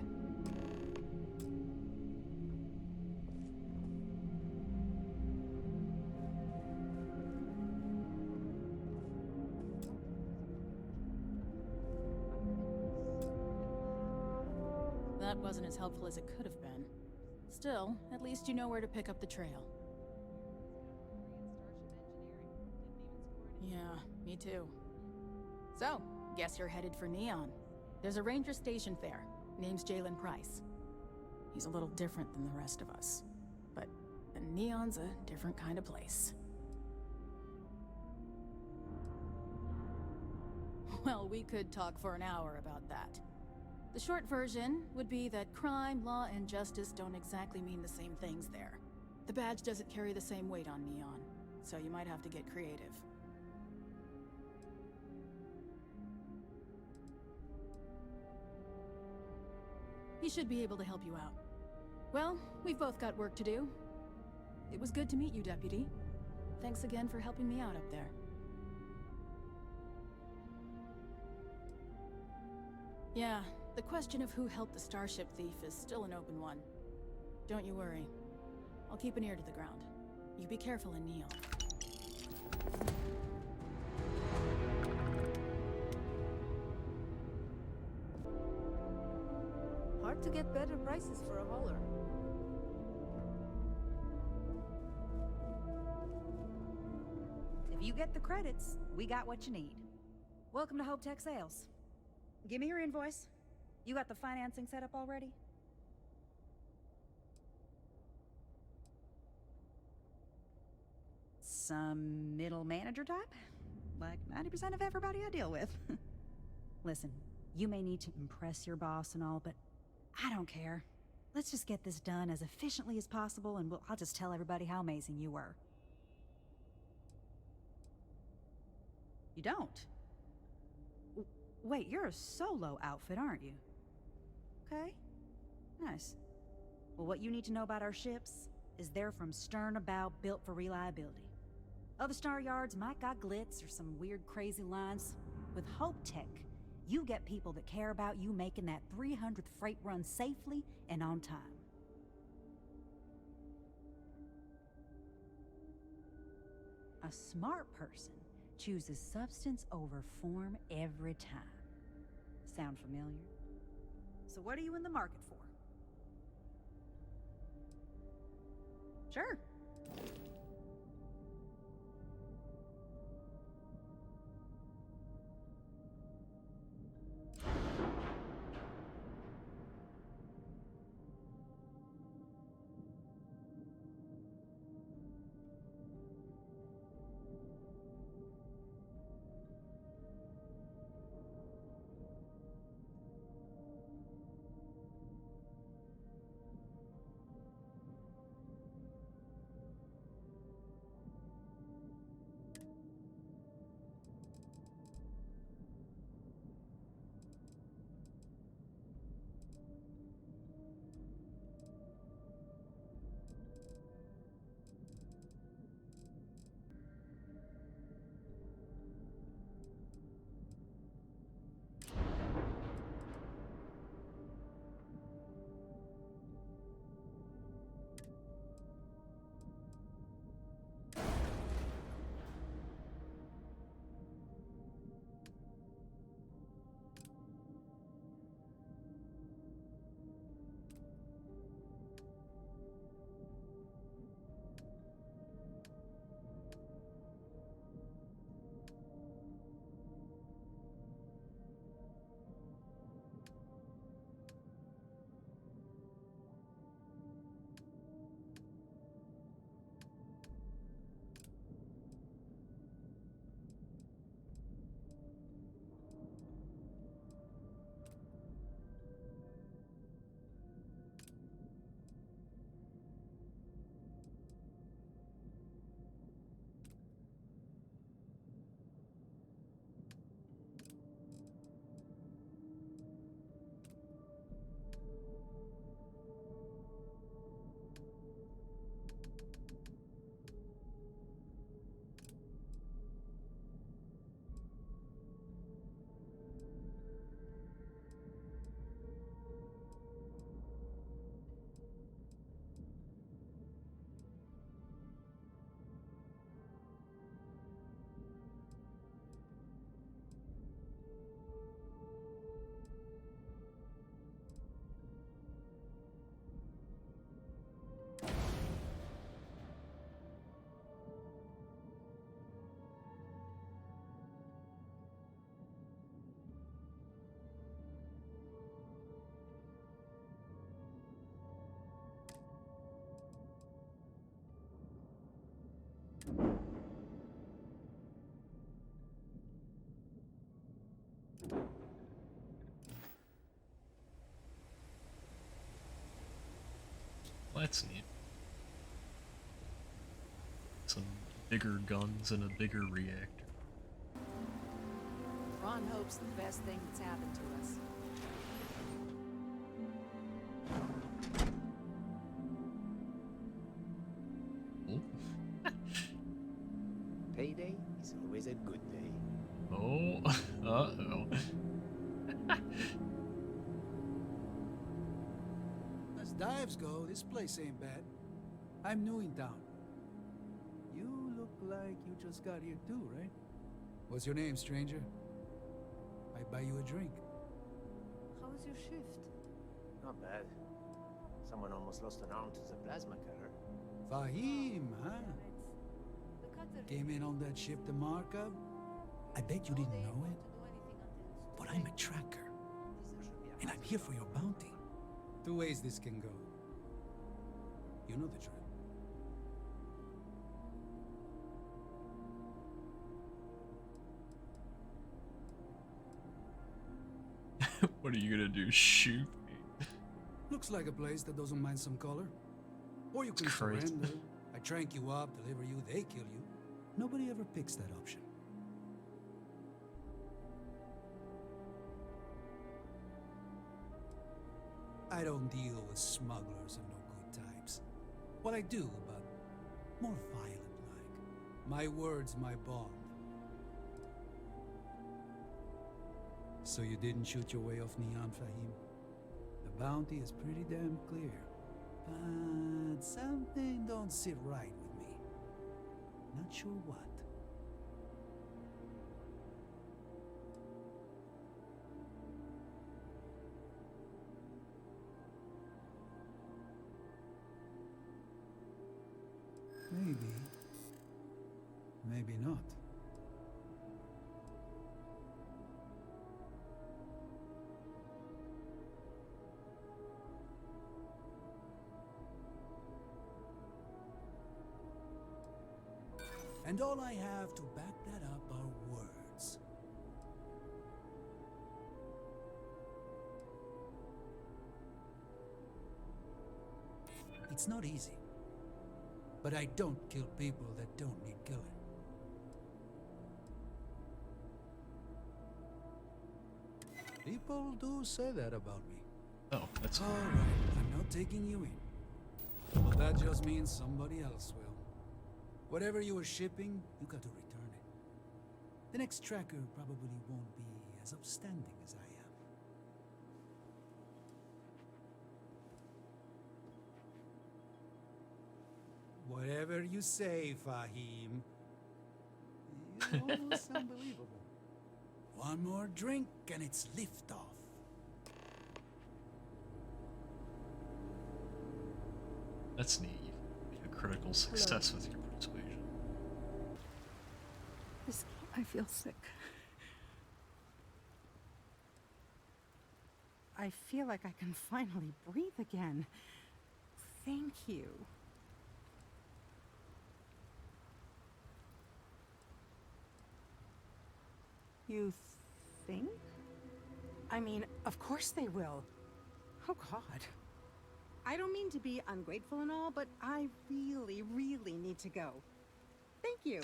That wasn't as helpful as it could have been. Still, at least you know where to pick up the trail. Yeah, me too. So, guess you're headed for Neon. There's a ranger stationed there. Name's Jalen Price. He's a little different than the rest of us. But Neon's a different kind of place. Well, we could talk for an hour about that. The short version would be that crime, law, and justice don't exactly mean the same things there. The badge doesn't carry the same weight on Neon, so you might have to get creative. He should be able to help you out. Well, we've both got work to do. It was good to meet you, Deputy. Thanks again for helping me out up there. Yeah, the question of who helped the Starship thief is still an open one. Don't you worry. I'll keep an ear to the ground. You be careful in Neon. Hard to get better prices for a hauler. If you get the credits, we got what you need. Welcome to Hope Tech Sales. Give me your invoice. You got the financing set up already? Some middle manager type? Like 90% of everybody I deal with. Listen, you may need to impress your boss and all, but I don't care. Let's just get this done as efficiently as possible, and I'll just tell everybody how amazing you were. You don't? Wait, you're a solo outfit, aren't you? Okay. Nice. Well, what you need to know about our ships is they're from stern to bow, built for reliability. Other star yards might got glitz or some weird crazy lines. With Hope Tech, you get people that care about you making that 300th freight run safely and on time. A smart person chooses substance over form every time. Sound familiar? So what are you in the market for? Sure. Well, that's neat. Some bigger guns and a bigger reactor. Ron hopes the best thing that's happened to us. Payday is always a good day. Oh, uh-oh. As dives go, this place ain't bad. I'm new in town. You look like you just got here too, right? What's your name, stranger? I buy you a drink. How was your shift? Not bad. Someone almost lost an arm to the plasma cutter. Fahim, huh? Came in on that ship to Markup? I bet you didn't know it. But I'm a tracker. And I'm here for your bounty. Two ways this can go. You know the drill. What are you gonna do? Shoot me? Looks like a place that doesn't mind some color. Or you can Great. surrender. I trank you up, deliver you, they kill you. Nobody ever picks that option. I don't deal with smugglers and no good types. Well, I do, but more violent-like. My word's my bond. So you didn't shoot your way off Neon, Fahim? The bounty is pretty damn clear. But something don't sit right with me. Not sure what. Maybe. Maybe not. And all I have to back that up are words. It's not easy. But I don't kill people that don't need killing. People do say that about me. Oh, that's all right. I'm not taking you in. But that just means somebody else will. Whatever you were shipping, you got to return it. The next tracker probably won't be as upstanding as I am. Whatever you say, Fahim. You almost unbelievable. One more drink and it's liftoff. That's neat. You had a critical success with your persuasion. I feel sick. I feel like I can finally breathe again. Thank you. You think? I mean, of course they will. Oh, God. I don't mean to be ungrateful and all, but I really, really need to go. Thank you.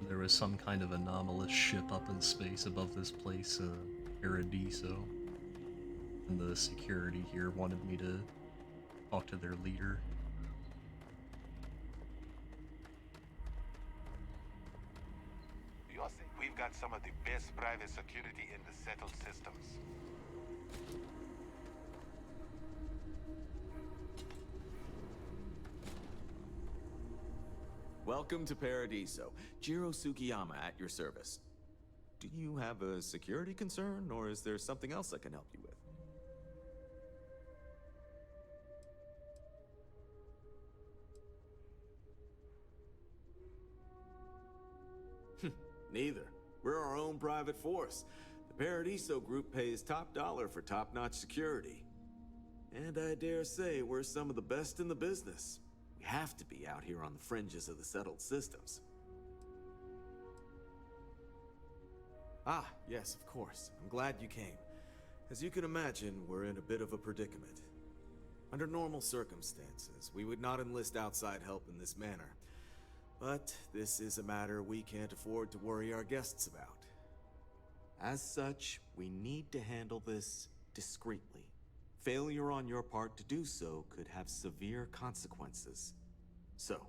There was some kind of anomalous ship up in space above this place, Paradiso. And the security here wanted me to talk to their leader. We've got some of the best private security in the settled systems. Welcome to Paradiso. Jiro Sukiyama at your service. Do you have a security concern, or is there something else I can help you with? Neither. We're our own private force. The Paradiso group pays top dollar for top-notch security. And I dare say we're some of the best in the business. We have to be out here on the fringes of the settled systems. Ah, yes, of course. I'm glad you came. As you can imagine, we're in a bit of a predicament. Under normal circumstances, we would not enlist outside help in this manner. But this is a matter we can't afford to worry our guests about. As such, we need to handle this discreetly. Failure on your part to do so could have severe consequences. So,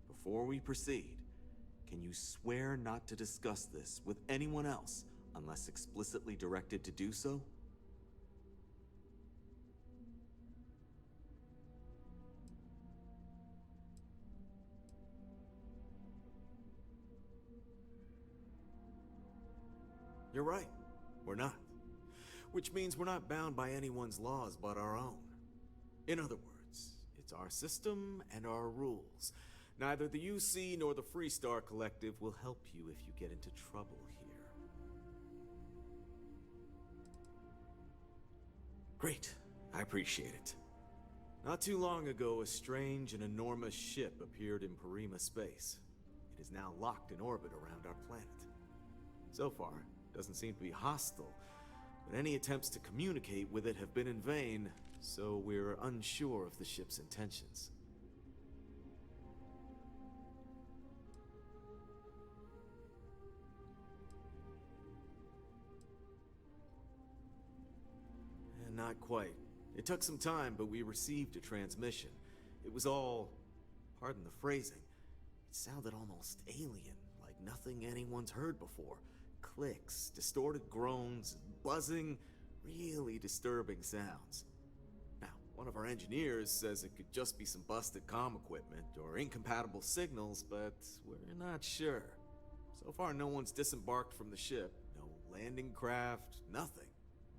before we proceed, can you swear not to discuss this with anyone else unless explicitly directed to do so? You're right. We're not. Which means we're not bound by anyone's laws but our own. In other words, it's our system and our rules. Neither the UC nor the Freestar Collective will help you if you get into trouble here. Great. I appreciate it. Not too long ago, a strange and enormous ship appeared in Parima space. It is now locked in orbit around our planet. So far, doesn't seem to be hostile, but any attempts to communicate with it have been in vain, so we're unsure of the ship's intentions. Not quite. It took some time, but we received a transmission. It was all, pardon the phrasing, it sounded almost alien, like nothing anyone's heard before. Clicks, distorted groans, buzzing, really disturbing sounds. Now, one of our engineers says it could just be some busted comm equipment or incompatible signals, but we're not sure. So far, no one's disembarked from the ship, no landing craft, nothing.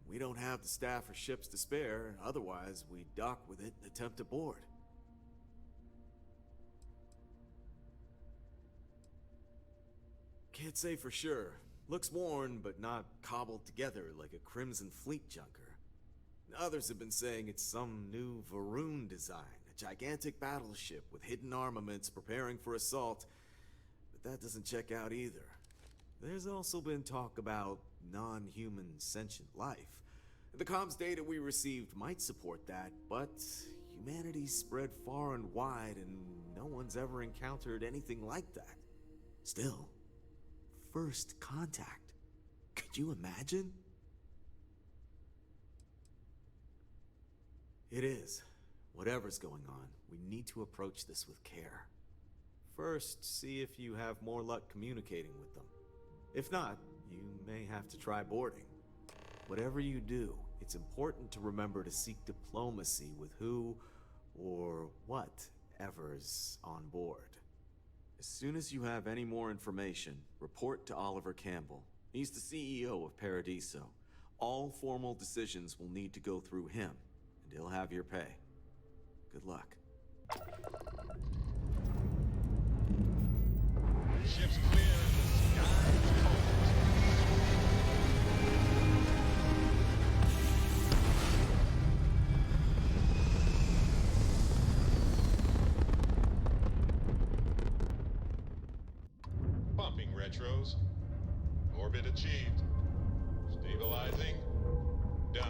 We don't have the staff or ships to spare, otherwise we'd dock with it and attempt to board. Can't say for sure. Looks worn, but not cobbled together like a Crimson Fleet junker. Others have been saying it's some new Varun design, a gigantic battleship with hidden armaments preparing for assault, but that doesn't check out either. There's also been talk about non-human sentient life. The comms data we received might support that, but humanity's spread far and wide and no one's ever encountered anything like that. Still, first contact. Could you imagine? It is. Whatever's going on, we need to approach this with care. First, see if you have more luck communicating with them. If not, you may have to try boarding. Whatever you do, it's important to remember to seek diplomacy with who or whatever's on board. As soon as you have any more information, report to Oliver Campbell. He's the CEO of Paradiso. All formal decisions will need to go through him, and he'll have your pay. Good luck. Ship's clear and the sky's cold. Pumping retros. Orbit achieved. Stabilizing. Done.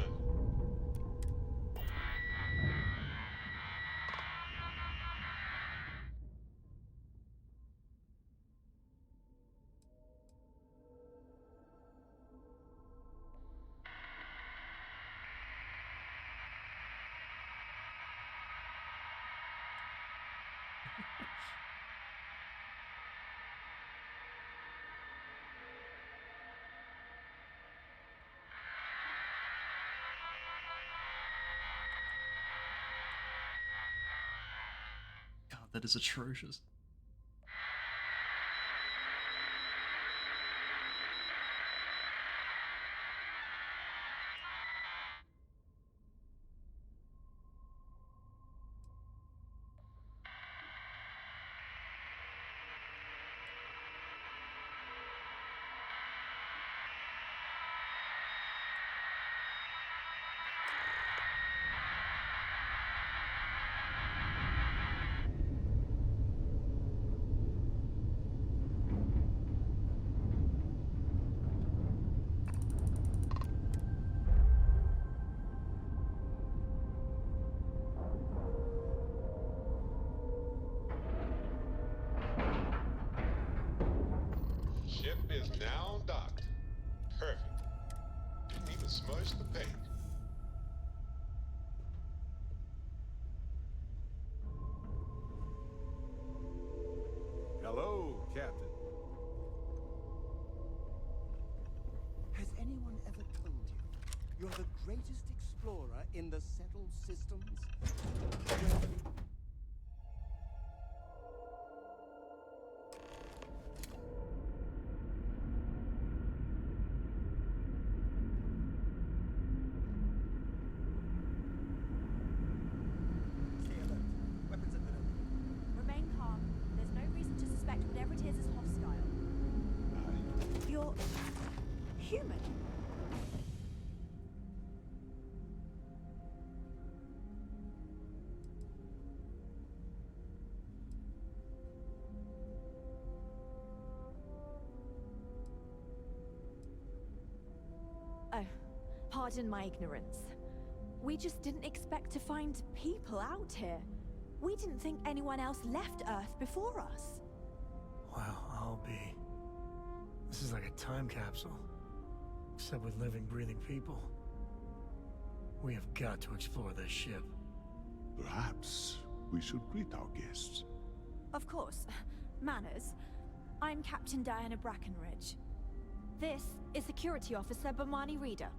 God, that is atrocious. Ship is now docked. Perfect. Didn't even smudge the paint. Hello, Captain. Has anyone ever told you you're the greatest explorer in the settled systems? Remain calm. There's no reason to suspect whatever it is hostile. You're human. Oh, pardon my ignorance. We just didn't expect to find people out here. We didn't think anyone else left Earth before us. Wow, I'll be. This is like a time capsule. Except with living, breathing people. We have got to explore this ship. Perhaps we should greet our guests. Of course. Manners. I'm Captain Diana Brackenridge. This is Security Officer Bomani Reader.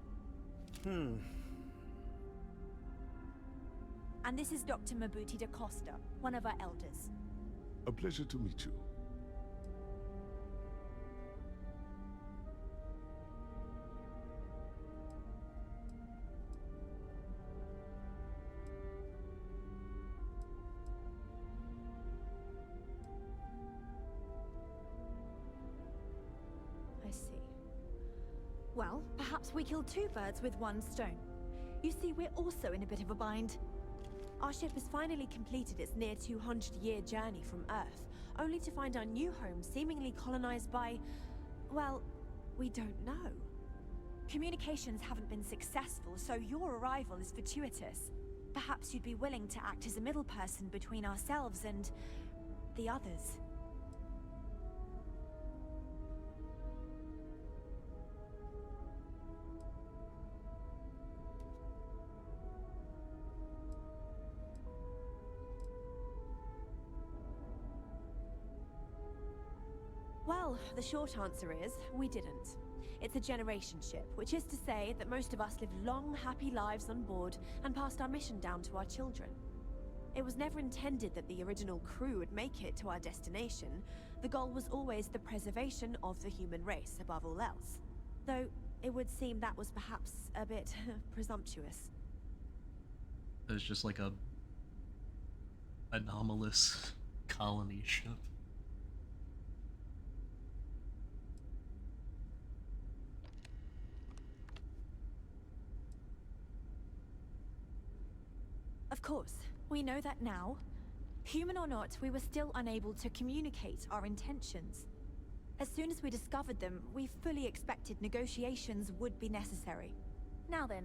And this is Dr. Mabuti da Costa, one of our elders. A pleasure to meet you. Well, perhaps we kill two birds with one stone. You see, we're also in a bit of a bind. Our ship has finally completed its near 200-year journey from Earth, only to find our new home seemingly colonized by, well, we don't know. Communications haven't been successful, so your arrival is fortuitous. Perhaps you'd be willing to act as a middle person between ourselves and the others. Well, the short answer is, we didn't. It's a generation ship, which is to say that most of us lived long, happy lives on board and passed our mission down to our children. It was never intended that the original crew would make it to our destination. The goal was always the preservation of the human race above all else. Though, it would seem that was perhaps a bit presumptuous. It's just like a anomalous colony ship. Of course, we know that now. Human or not, we were still unable to communicate our intentions. As soon as we discovered them, we fully expected negotiations would be necessary. Now then,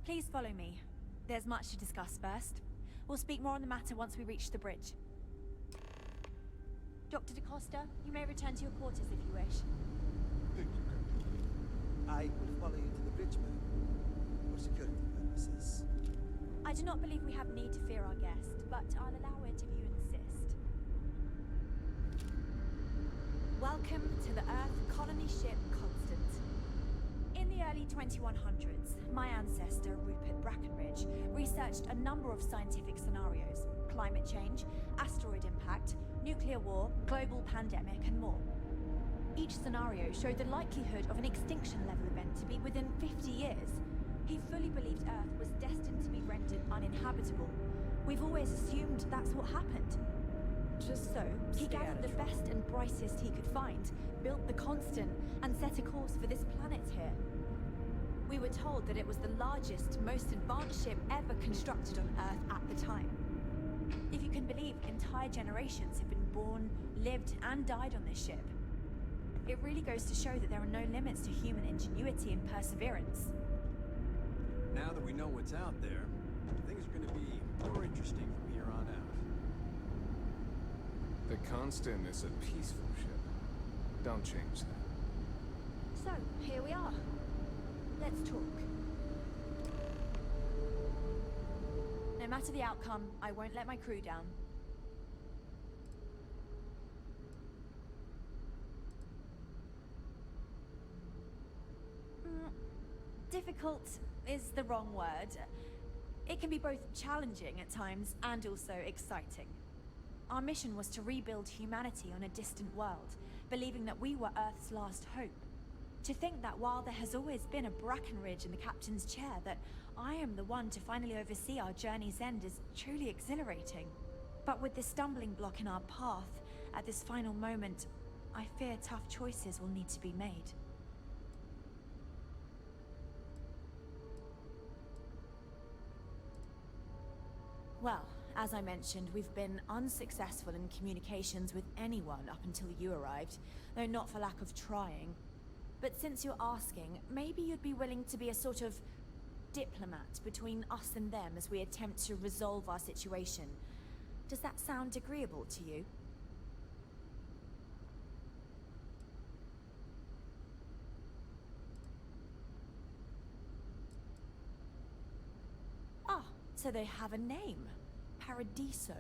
please follow me. There's much to discuss first. We'll speak more on the matter once we reach the bridge. Dr. DaCosta, you may return to your quarters if you wish. Thank you, Captain. I will follow you to the bridge, ma'am, for security purposes. I do not believe we have need to fear our guest, but I'll allow it if you insist. Welcome to the Earth colony ship Constant. In the early 2100s, my ancestor, Rupert Brackenridge, researched a number of scientific scenarios: climate change, asteroid impact, nuclear war, global pandemic, and more. Each scenario showed the likelihood of an extinction-level event to be within 50 years. He fully believed Earth was destined to be rendered uninhabitable. We've always assumed that's what happened. Just so, he gathered the best and brightest he could find, built the Constant, and set a course for this planet here. We were told that it was the largest, most advanced ship ever constructed on Earth at the time. If you can believe, entire generations have been born, lived, and died on this ship. It really goes to show that there are no limits to human ingenuity and perseverance. Now that we know what's out there, things are going to be more interesting from here on out. The Constant is a peaceful ship. Don't change that. So, here we are. Let's talk. No matter the outcome, I won't let my crew down. Difficult is the wrong word. It can be both challenging at times and also exciting. Our mission was to rebuild humanity on a distant world, believing that we were Earth's last hope. To think that while there has always been a Brackenridge in the captain's chair, that I am the one to finally oversee our journey's end is truly exhilarating. But with this stumbling block in our path, at this final moment, I fear tough choices will need to be made. Well, as I mentioned, we've been unsuccessful in communications with anyone up until you arrived, though not for lack of trying. But since you're asking, maybe you'd be willing to be a sort of diplomat between us and them as we attempt to resolve our situation. Does that sound agreeable to you? Ah, so they have a name. Paradiso.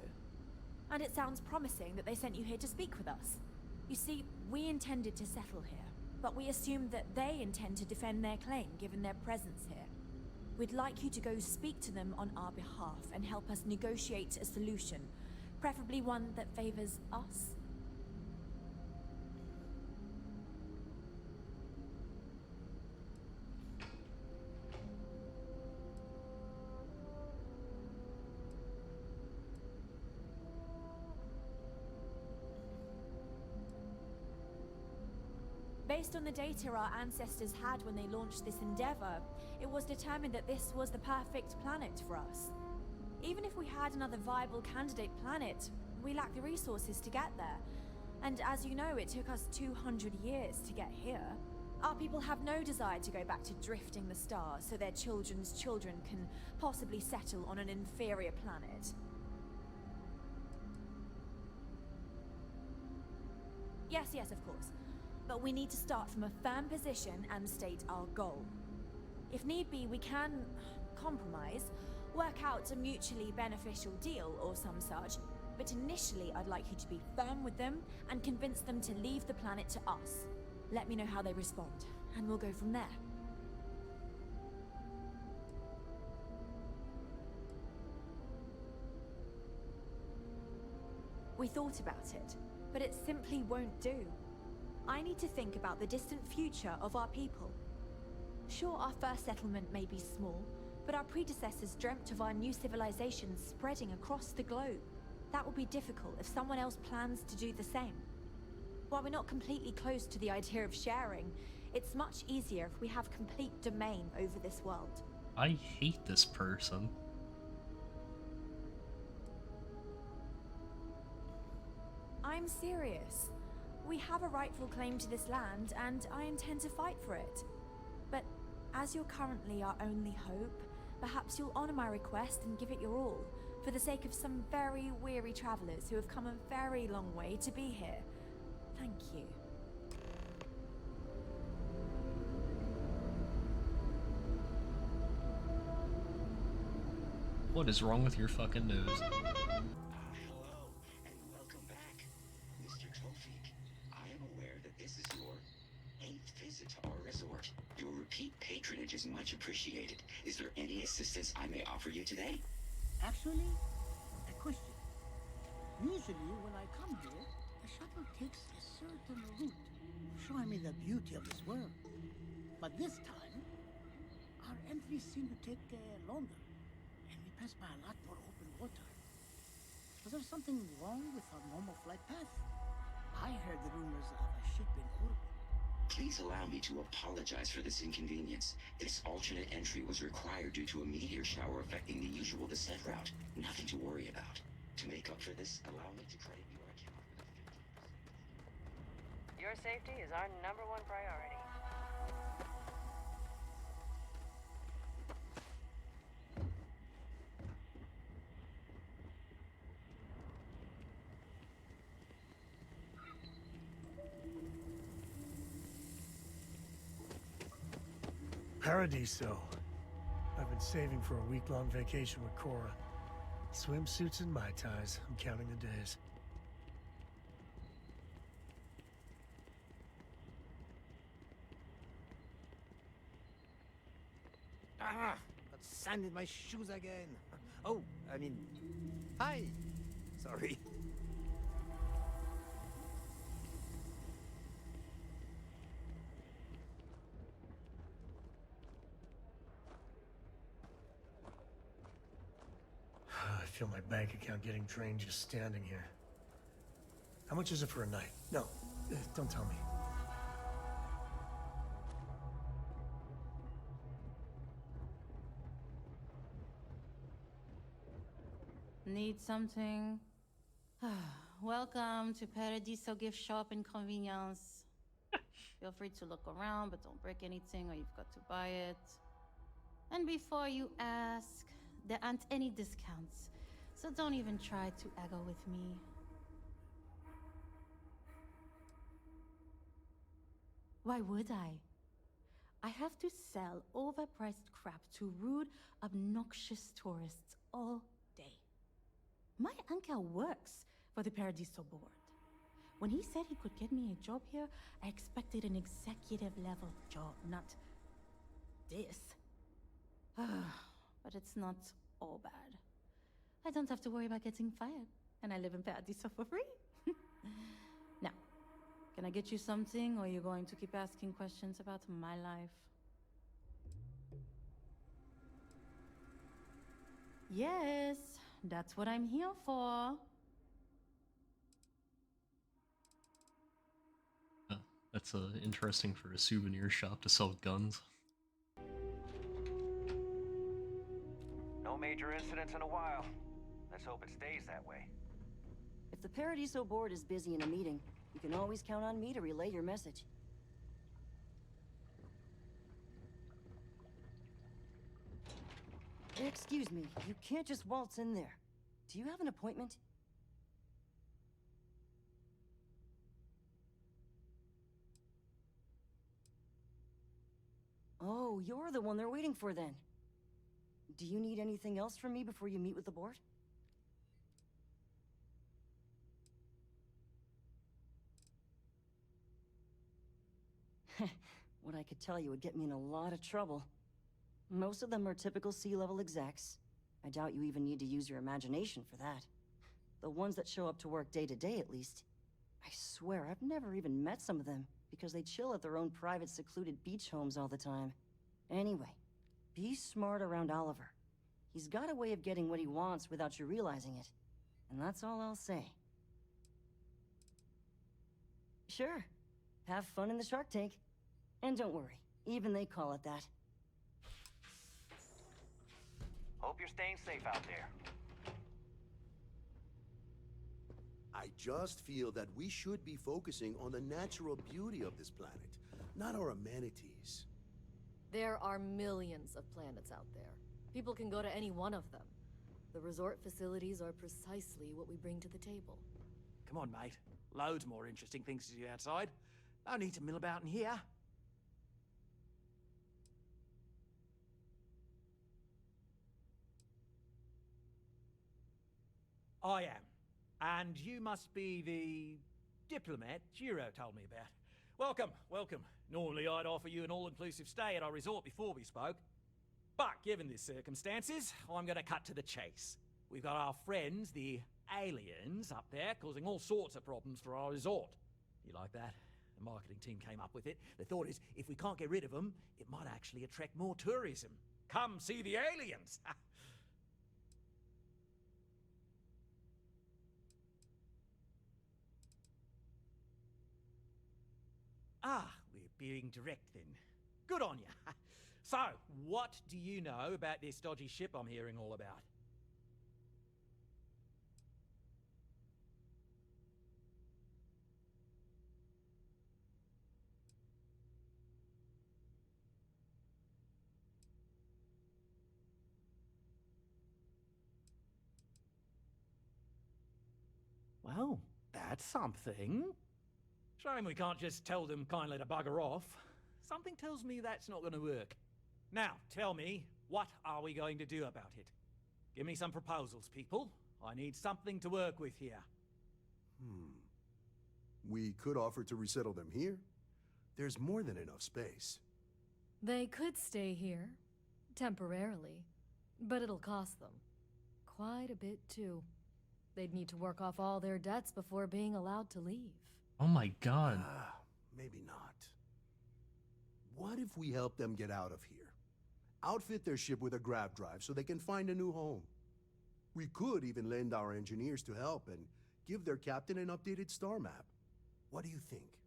And it sounds promising that they sent you here to speak with us. You see, we intended to settle here, but we assumed that they intend to defend their claim given their presence here. We'd like you to go speak to them on our behalf and help us negotiate a solution, preferably one that favors us. Based on the data our ancestors had when they launched this endeavor, it was determined that this was the perfect planet for us. Even if we had another viable candidate planet, we lack the resources to get there. And as you know, it took us 200 years to get here. Our people have no desire to go back to drifting the stars so their children's children can possibly settle on an inferior planet. Yes, yes, of course. But we need to start from a firm position and state our goal. If need be, we can compromise, work out a mutually beneficial deal or some such, but initially I'd like you to be firm with them and convince them to leave the planet to us. Let me know how they respond, and we'll go from there. We thought about it, but it simply won't do. I need to think about the distant future of our people. Sure, our first settlement may be small, but our predecessors dreamt of our new civilization spreading across the globe. That will be difficult if someone else plans to do the same. While we're not completely close to the idea of sharing, it's much easier if we have complete domain over this world. I hate this person. I'm serious. We have a rightful claim to this land, and I intend to fight for it. But as you're currently our only hope, perhaps you'll honor my request and give it your all, for the sake of some very weary travelers who have come a very long way to be here. Thank you. What is wrong with your fucking nose? Hello, and welcome back. Mr. Tofik, I am aware that this is your 8th visit to our resort. Your repeat patronage is much appreciated. Is there any assistance I may offer you today? Actually, a question. Usually when I come here, the shuttle takes a certain route, showing me the beauty of this world. But this time, our entries seem to take longer, and we pass by a lot more open water. Was there something wrong with our normal flight path? I heard the rumors of a ship in Uruk. Please allow me to apologize for this inconvenience. This alternate entry was required due to a meteor shower affecting the usual descent route. Nothing to worry about. To make up for this, allow me to credit your account with a 50%. Your safety is our #1 priority. Paradiso. I've been saving for a week-long vacation with Cora. Swimsuits and Mai Tais. I'm counting the days. Ah! Got sand in my shoes again. Oh, I mean... Hi! Sorry. I feel my bank account getting drained just standing here. How much is it for a night? No, don't tell me. Need something? Welcome to Paradiso Gift Shop and Convenience. Feel free to look around, but don't break anything or you've got to buy it. And before you ask, there aren't any discounts, so don't even try to haggle with me. Why would I? I have to sell overpriced crap to rude, obnoxious tourists all day. My uncle works for the Paradiso board. When he said he could get me a job here, I expected an executive level job, not this. But it's not all bad. I don't have to worry about getting fired, and I live in Paradiso for free. Now, can I get you something, or are you going to keep asking questions about my life? Yes, that's what I'm here for. That That's interesting for a souvenir shop to sell guns. No major incidents in a while. Let's hope it stays that way. If the Paradiso board is busy in a meeting, you can always count on me to relay your message. Excuse me, you can't just waltz in there. Do you have an appointment? Oh, you're the one they're waiting for then. Do you need anything else from me before you meet with the board? What I could tell you would get me in a lot of trouble. Most of them are typical C-level execs. I doubt you even need to use your imagination for that. The ones that show up to work day to day, at least. I swear, I've never even met some of them, because they chill at their own private secluded beach homes all the time. Anyway, be smart around Oliver. He's got a way of getting what he wants without you realizing it. And that's all I'll say. Sure. Have fun in the shark tank. And don't worry, even they call it that. Hope you're staying safe out there. I just feel that we should be focusing on the natural beauty of this planet, not our amenities. There are millions of planets out there. People can go to any one of them. The resort facilities are precisely what we bring to the table. Come on, mate. Loads more interesting things to do outside. No need to mill about in here. I am. And you must be the diplomat Jiro told me about. Welcome, welcome. Normally I'd offer you an all-inclusive stay at our resort before we spoke. But given the circumstances, I'm gonna cut to the chase. We've got our friends, the aliens, up there causing all sorts of problems for our resort. You like that? The marketing team came up with it. The thought is, if we can't get rid of them, it might actually attract more tourism. Come see the aliens! Ah, we're being direct then. Good on you. So, what do you know about this dodgy ship I'm hearing all about? Well, that's something. Shame we can't just tell them kindly to bugger off. Something tells me that's not going to work. Now, tell me, what are we going to do about it? Give me some proposals, people. I need something to work with here. We could offer to resettle them here. There's more than enough space. They could stay here, temporarily, but it'll cost them. Quite a bit, too. They'd need to work off all their debts before being allowed to leave. Oh my god. Maybe not. What if we help them get out of here? Outfit their ship with a grav drive so they can find a new home. We could even lend our engineers to help and give their captain an updated star map. What do you think?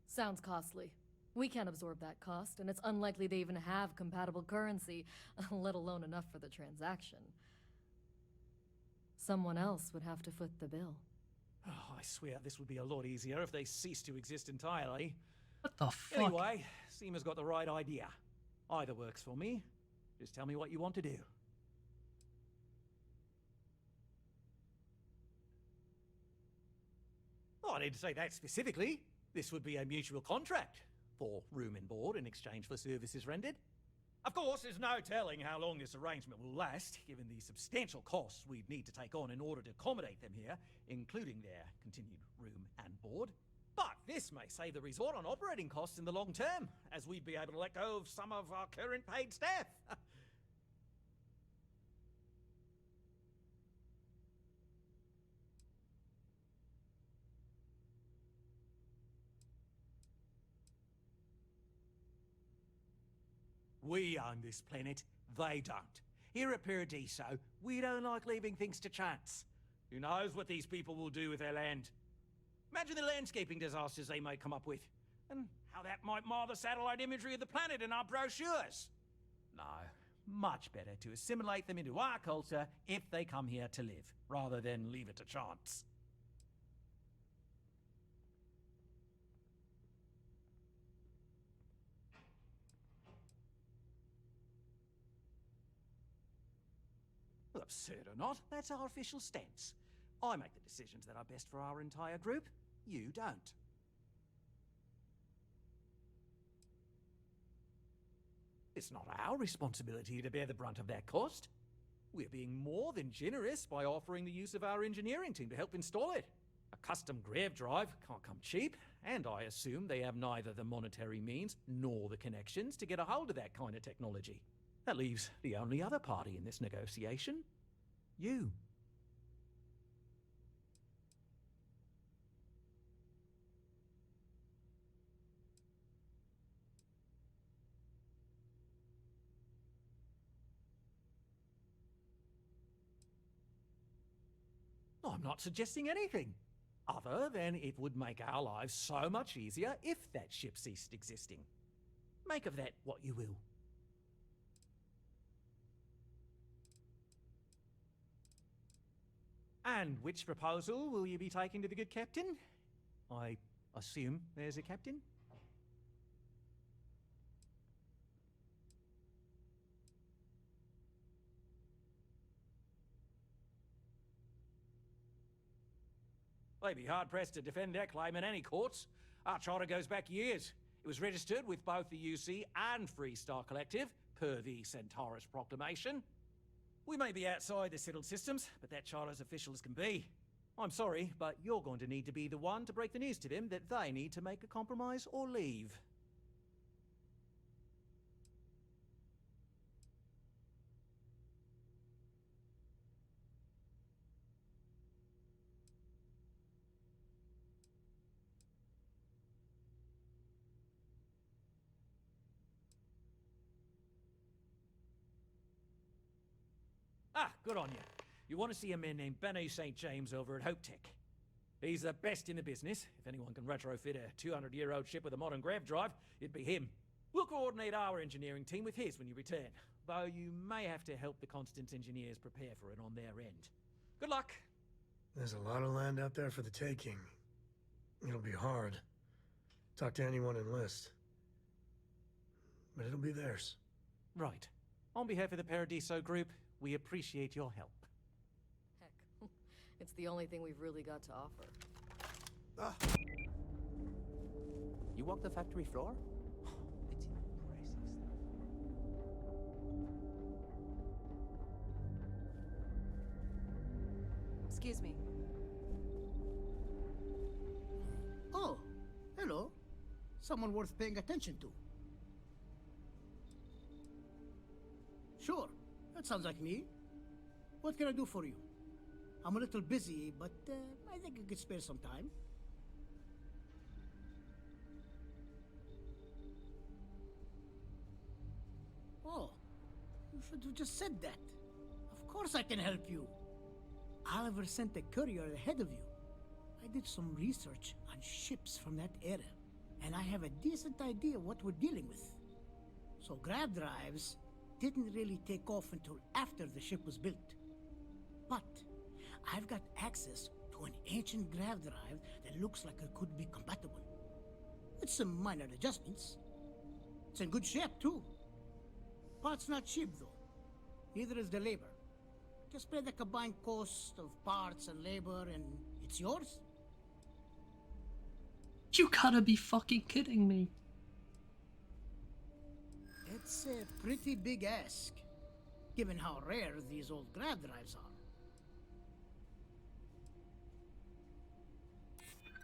Sounds costly. We can't absorb that cost, and it's unlikely they even have compatible currency, let alone enough for the transaction. Someone else would have to foot the bill. Oh, I swear this would be a lot easier if they ceased to exist entirely. What the fuck? Anyway, Seema's got the right idea. Either works for me. Just tell me what you want to do. Oh, I didn't say that specifically. This would be a mutual contract for room and board in exchange for services rendered. Of course, there's no telling how long this arrangement will last, given the substantial costs we'd need to take on in order to accommodate them here, including their continued room and board. But this may save the resort on operating costs in the long term, as we'd be able to let go of some of our current paid staff. We own this planet, they don't. Here at Paradiso, we don't like leaving things to chance. Who knows what these people will do with their land? Imagine the landscaping disasters they might come up with. and how that might mar the satellite imagery of the planet in our brochures. No, much better to assimilate them into our culture if they come here to live, rather than leave it to chance. Absurd or not, that's our official stance. I make the decisions that are best for our entire group. You don't. It's not our responsibility to bear the brunt of that cost. We're being more than generous by offering the use of our engineering team to help install it. A custom grav drive can't come cheap, and I assume they have neither the monetary means nor the connections to get a hold of that kind of technology. That leaves the only other party in this negotiation. You. I'm not suggesting anything, other than it would make our lives so much easier if that ship ceased existing. Make of that what you will. And which proposal will you be taking to the good captain? I assume there's a captain? They'd be hard-pressed to defend their claim in any courts. Our charter goes back years. It was registered with both the UC and Freestar Collective, per the Centaurus Proclamation. We may be outside the settled systems, but that charter's official as can be. I'm sorry, but you're going to need to be the one to break the news to them that they need to make a compromise or leave. Ah, good on you. You want to see a man named Benny St. James over at Hope Tech. He's the best in the business. If anyone can retrofit a 200-year-old ship with a modern grav drive, it'd be him. We'll coordinate our engineering team with his when you return, though you may have to help the Constance engineers prepare for it on their end. Good luck. There's a lot of land out there for the taking. It'll be hard. Talk to anyone enlist. But it'll be theirs. Right. On behalf of the Paradiso Group, we appreciate your help. Heck, it's the only thing we've really got to offer. Ah. You walk the factory floor? It's impressive stuff. Excuse me. Oh, hello. Someone worth paying attention to. Sure, that sounds like me. What can I do for you? I'm a little busy, but I think I could spare some time. Oh, you should have just said that. Of course I can help you. Oliver sent a courier ahead of you. I did some research on ships from that era, and I have a decent idea what we're dealing with. So grav drives didn't really take off until after the ship was built. But I've got access to an ancient grav drive that looks like it could be compatible. With some minor adjustments. It's in good shape, too. Parts not cheap, though. Neither is the labor. Just pay the combined cost of parts and labor, and it's yours. You gotta be fucking kidding me. It's a pretty big ask, given how rare these old grav drives are.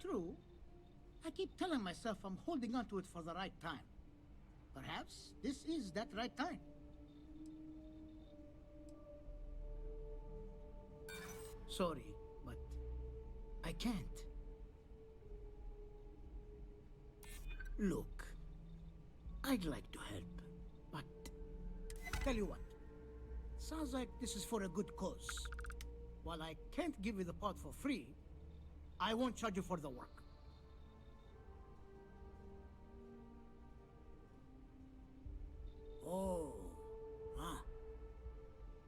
True. I keep telling myself I'm holding on to it for the right time. Perhaps this is that right time. Sorry, but I can't. Look, I'd like to help, but tell you what, sounds like this is for a good cause. While I can't give you the pod for free, I won't charge you for the work. Oh. Ah.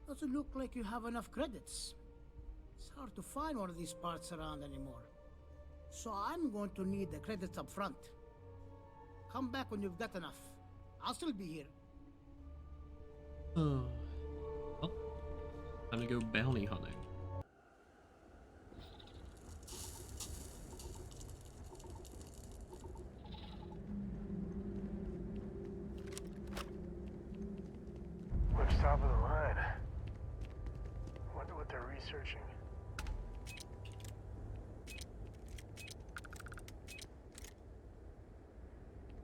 Doesn't look like you have enough credits. It's hard to find one of these parts around anymore. So I'm going to need the credits up front. Come back when you've got enough. I'll still be here. Oh. Well, time to go bounty hunting. Looks top of the line. Wonder what they're researching.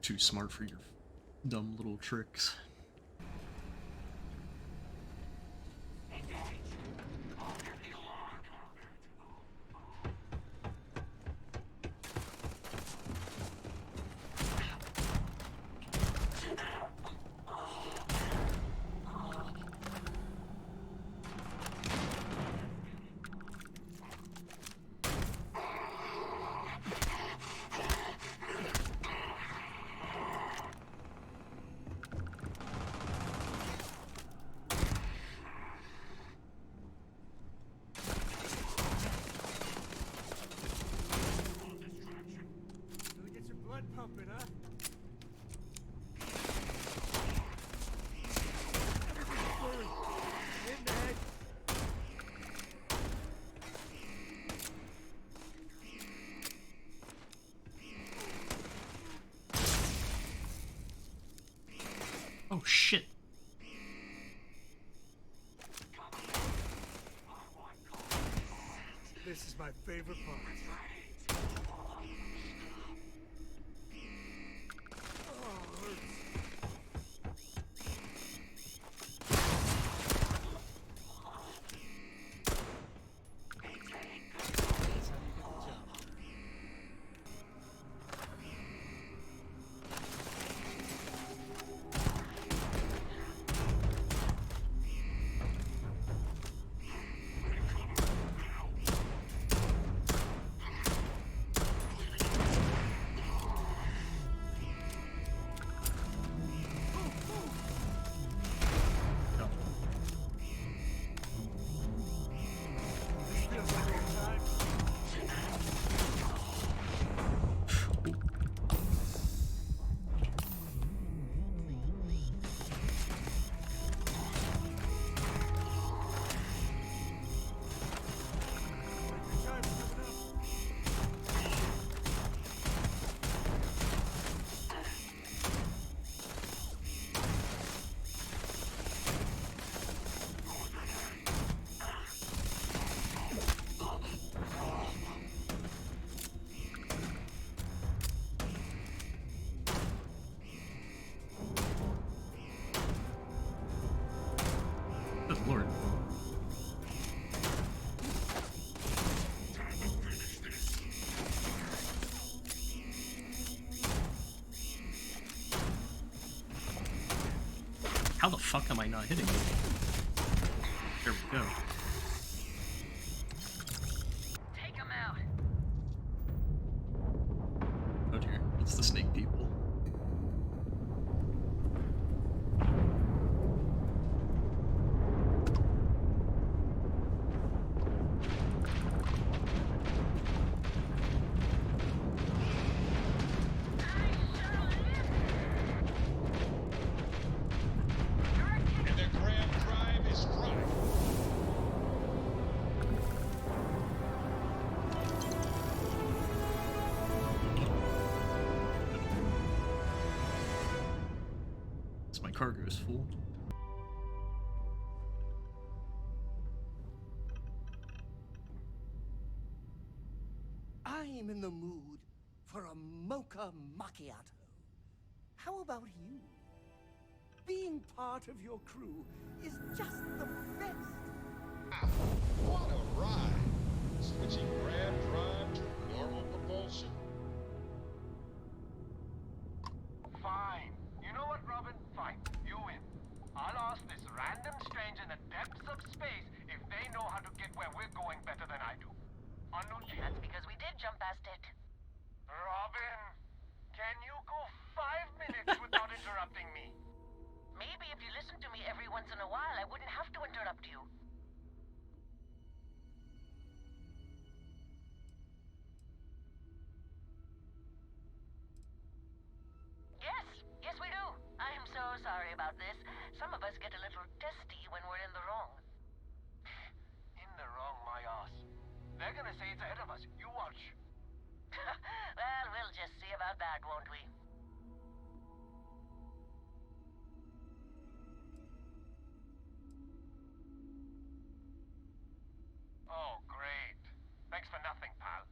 Too smart for your dumb little tricks. Pumping, huh? Oh shit. This is my favorite part. Good lord. How the fuck am I not hitting it? There we go. Take him out. Oh dear, it's the snake people. My cargo is full. I'm in the mood for a mocha macchiato. How about you? Being part of your crew is just the best. Wow, what a ride! Switching grav drive to normal propulsion. Fine. You know what, Robin? Fine. You win. I'll ask this random stranger in the depths of space if they know how to get where we're going better than I do. On no chance. That's because we did jump past it. Robin, can you go 5 minutes without interrupting me? Maybe once in a while, I wouldn't have to interrupt you. Yes, we do. I am so sorry about this. Some of us get a little testy when we're in the wrong. In the wrong, my ass. They're gonna say it's ahead of us. You watch. Well, we'll just see about that, won't we? Oh, great. Thanks for nothing, pal.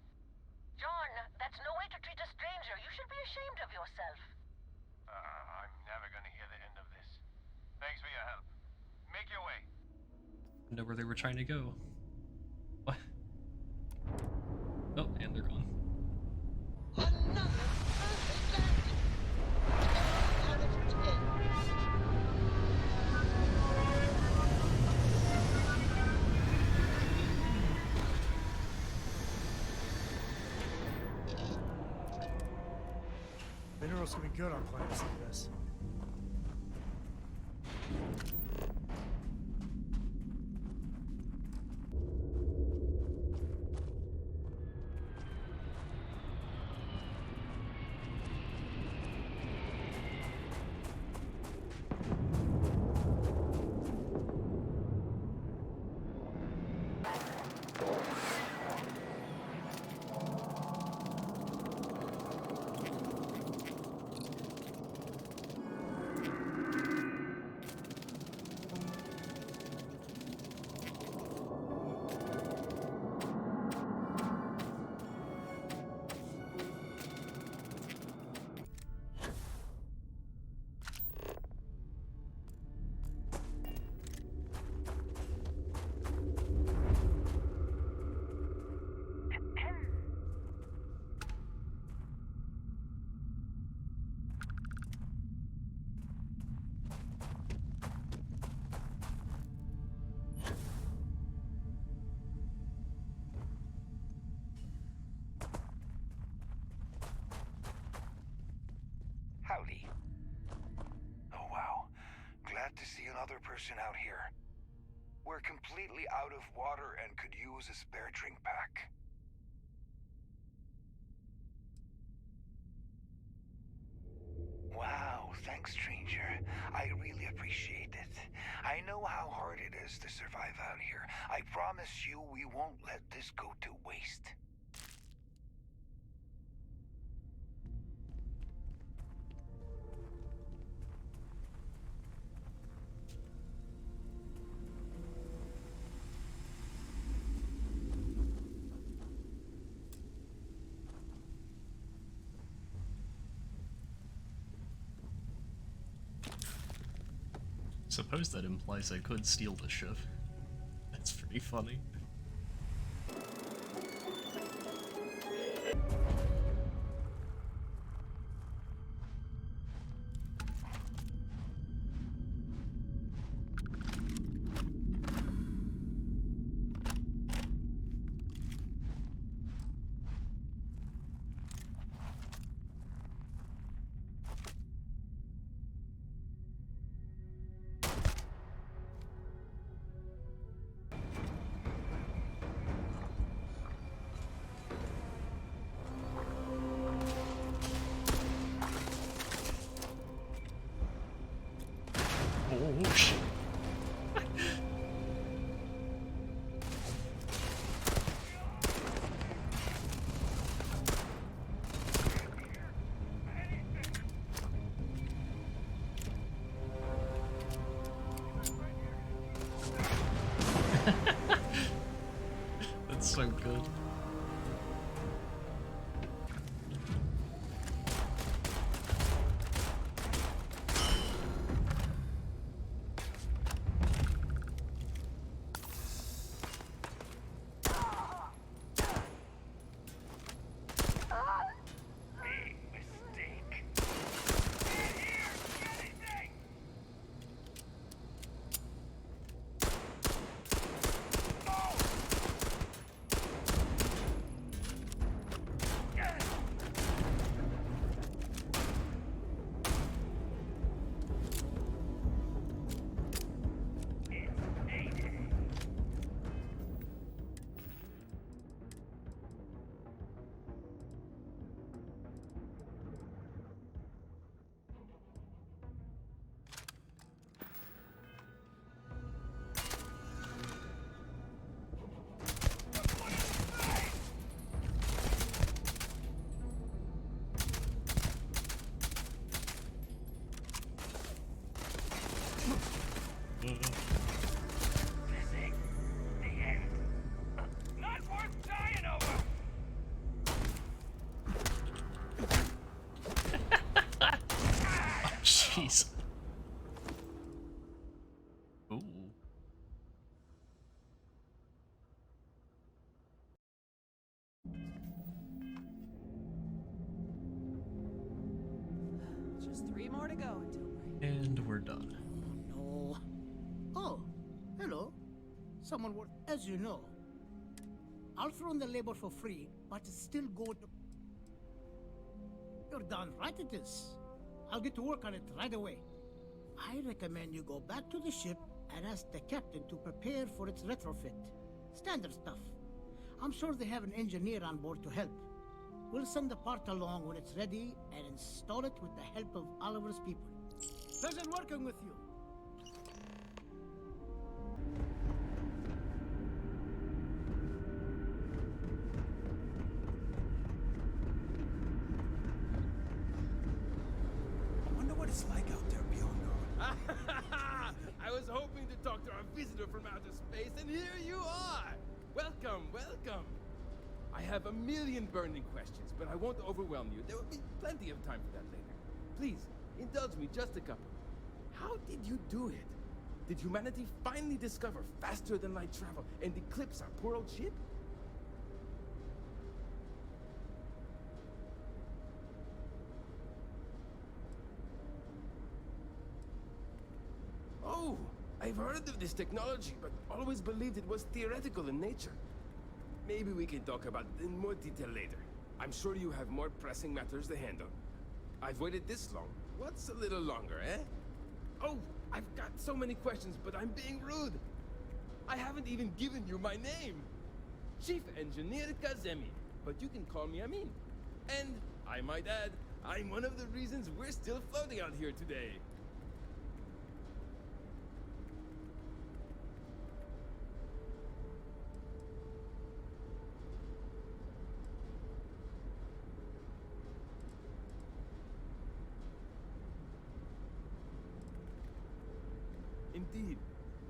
John, that's no way to treat a stranger. You should be ashamed of yourself. I'm never gonna hear the end of this. Thanks for your help. Make your way. I know where they were trying to go. What? Oh, and they're gone. Minerals can be good on planets like this. Howdy. Oh wow, glad to see another person out here. We're completely out of water and could use a spare drink pack. Wow, thanks, stranger. I really appreciate it. I know how hard it is to survive out here. I promise you we won't let this go to waste. Suppose that implies I could steal the ship. That's pretty funny. jeez. Ooh. Just 3 more to go until we're... And we're done. No. Oh, hello. Someone would... As you know, I'll throw in the labor for free, but it's still going to... You're done, right it is. I'll get to work on it right away. I recommend you go back to the ship and ask the captain to prepare for its retrofit. Standard stuff. I'm sure they have an engineer on board to help. We'll send the part along when it's ready and install it with the help of Oliver's people. Pleasure working with you. I wonder what it's like out there beyond Earth. I was hoping to talk to our visitor from outer space, and here you are! Welcome, welcome! I have a million burning questions, but I won't overwhelm you. There will be plenty of time for that later. Please, indulge me just a couple. How did you do it? Did humanity finally discover faster than light travel and eclipse our poor old ship? Oh, I've heard of this technology, but always believed it was theoretical in nature. Maybe we can talk about it in more detail later. I'm sure you have more pressing matters to handle. I've waited this long. What's a little longer, eh? Oh, I've got so many questions, but I'm being rude. I haven't even given you my name. Chief Engineer Kazemi, but you can call me Amin. And, I might add, I'm one of the reasons we're still floating out here today. Indeed.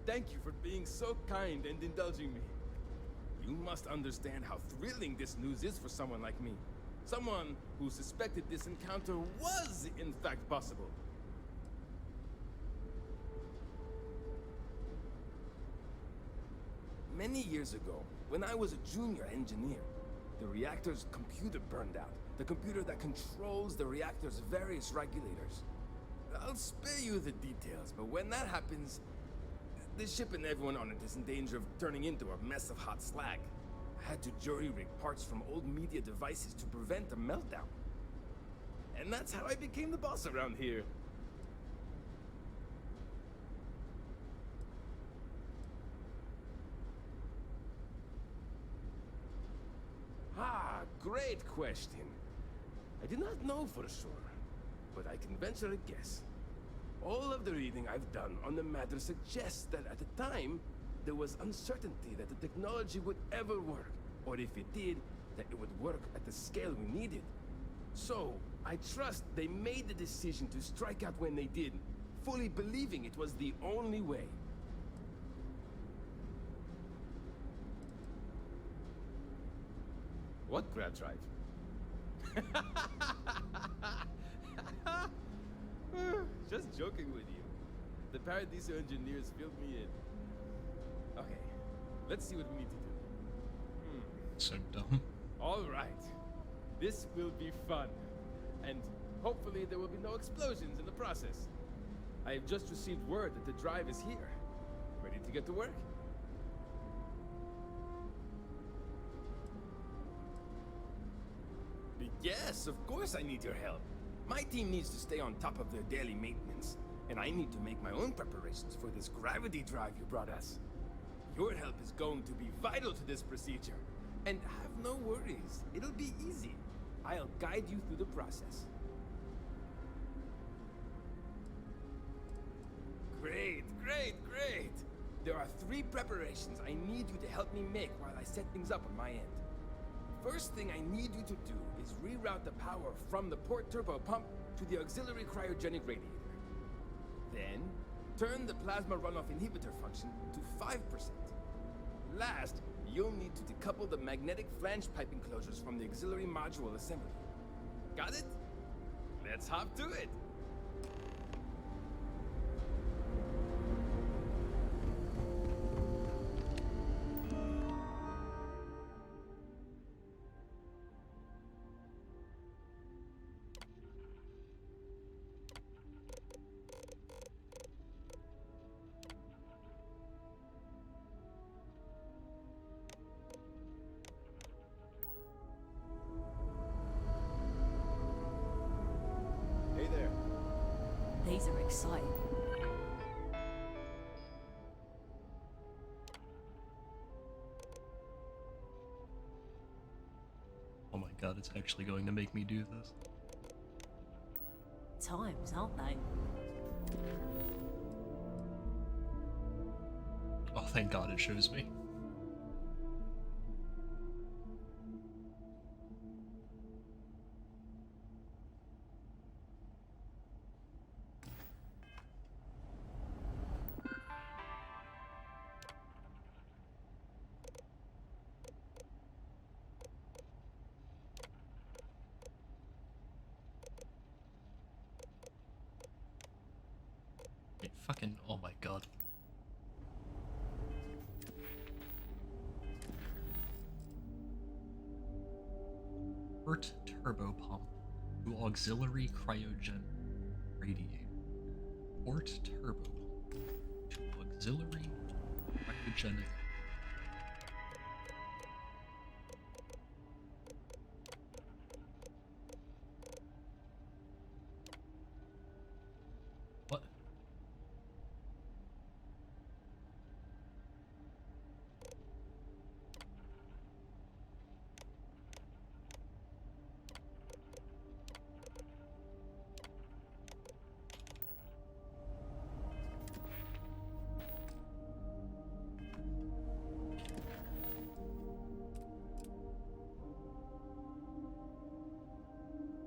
Thank you for being so kind and indulging me. You must understand how thrilling this news is for someone like me. Someone who suspected this encounter was, in fact, possible. Many years ago, when I was a junior engineer, the reactor's computer burned out. The computer that controls the reactor's various regulators. I'll spare you the details, but when that happens, the ship and everyone on it is in danger of turning into a mess of hot slag. I had to jury-rig parts from old media devices to prevent a meltdown. And that's how I became the boss around here. Ah, great question. I do not know for sure, but I can venture a guess. All of the reading I've done on the matter suggests that at the time, there was uncertainty that the technology would ever work, or if it did, that it would work at the scale we needed. So, I trust they made the decision to strike out when they did, fully believing it was the only way. What grab drive? Just joking with you. The Paradiso engineers filled me in. Okay, let's see what we need to do. So dumb. All right. This will be fun. And hopefully there will be no explosions in the process. I have just received word that the drive is here. Ready to get to work? Yes, of course I need your help. My team needs to stay on top of their daily maintenance, and I need to make my own preparations for this gravity drive you brought us. Your help is going to be vital to this procedure, and have no worries, it'll be easy. I'll guide you through the process. Great, great, great! There are 3 preparations I need you to help me make while I set things up on my end. First thing I need you to do is reroute the power from the port turbo pump to the auxiliary cryogenic radiator. Then, turn the plasma runoff inhibitor function to 5%. Last, you'll need to decouple the magnetic flange pipe enclosures from the auxiliary module assembly. Got it? Let's hop to it! These are exciting. Oh my god, it's actually going to make me do this. Times, aren't they? Oh, thank god it shows me. Fucking, oh my god. Port turbo pump to auxiliary cryogen radiator. Port turbo pump to auxiliary cryogenic. What?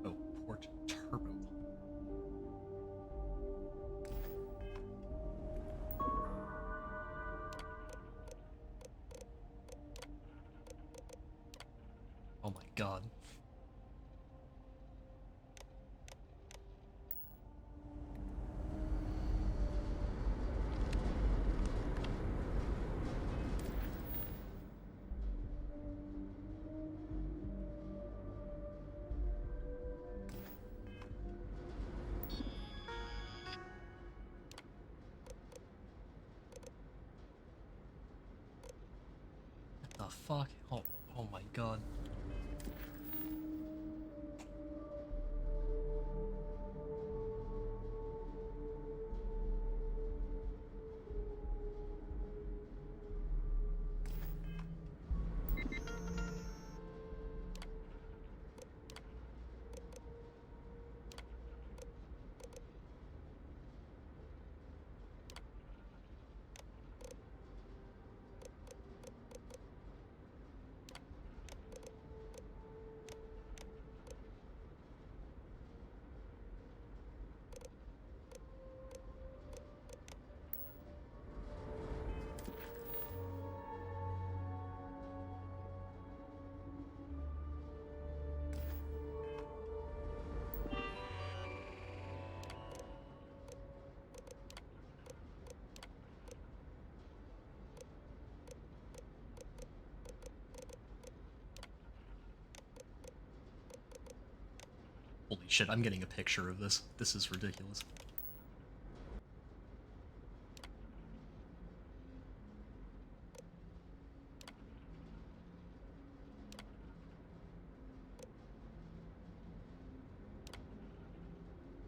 Oh, port turbo pump. Oh my god. What the fuck? Oh my god. Holy shit, I'm getting a picture of this. This is ridiculous.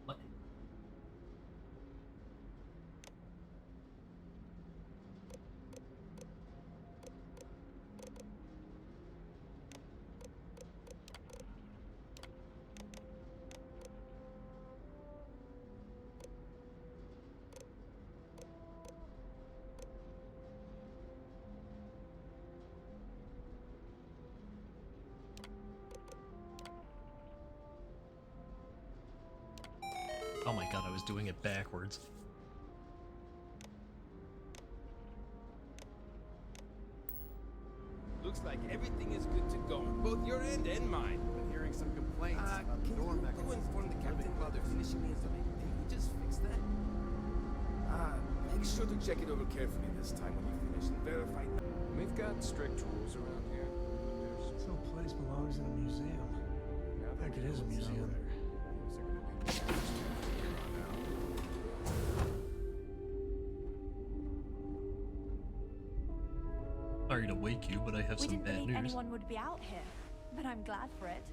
What? Oh my god, I was doing it backwards. Looks like everything is good to go on both your end and mine. Been hearing some complaints about the Can door you go mechanism. inform the captain while they're finishing the installation? Can you just fix that? Make sure to check it over carefully this time when you finish and verify. We've got strict rules around here. This whole place belongs in a museum. Heck, it is a museum. Sorry to wake you, but I have We some didn't bad believe news. anyone would be out here, but I'm glad for it.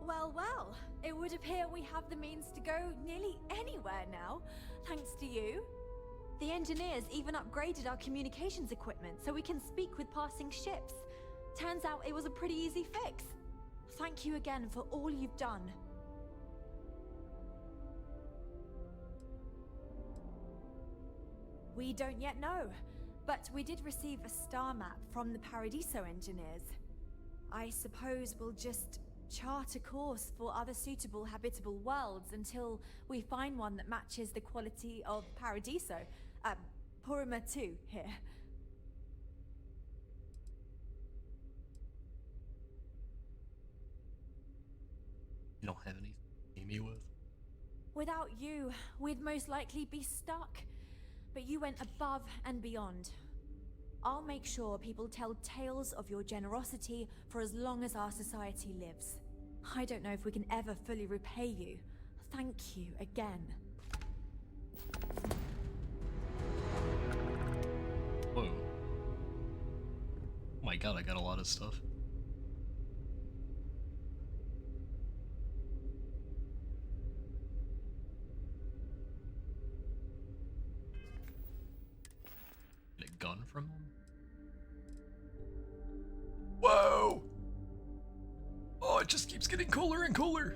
Well, well, it would appear we have the means to go nearly anywhere now, thanks to you. The engineers even upgraded our communications equipment so we can speak with passing ships. Turns out it was a pretty easy fix. Thank you again for all you've done. We don't yet know, but we did receive a star map from the Paradiso engineers. I suppose we'll just chart a course for other suitable habitable worlds until we find one that matches the quality of Paradiso. Purima 2 here. You don't have anything to aim me with? Without you, we'd most likely be stuck. But you went above and beyond. I'll make sure people tell tales of your generosity for as long as our society lives. I don't know if we can ever fully repay you. Thank you again. Whoa. Oh my god, I got a lot of stuff. Get a gun from him? Whoa! Oh, it just keeps getting cooler and cooler.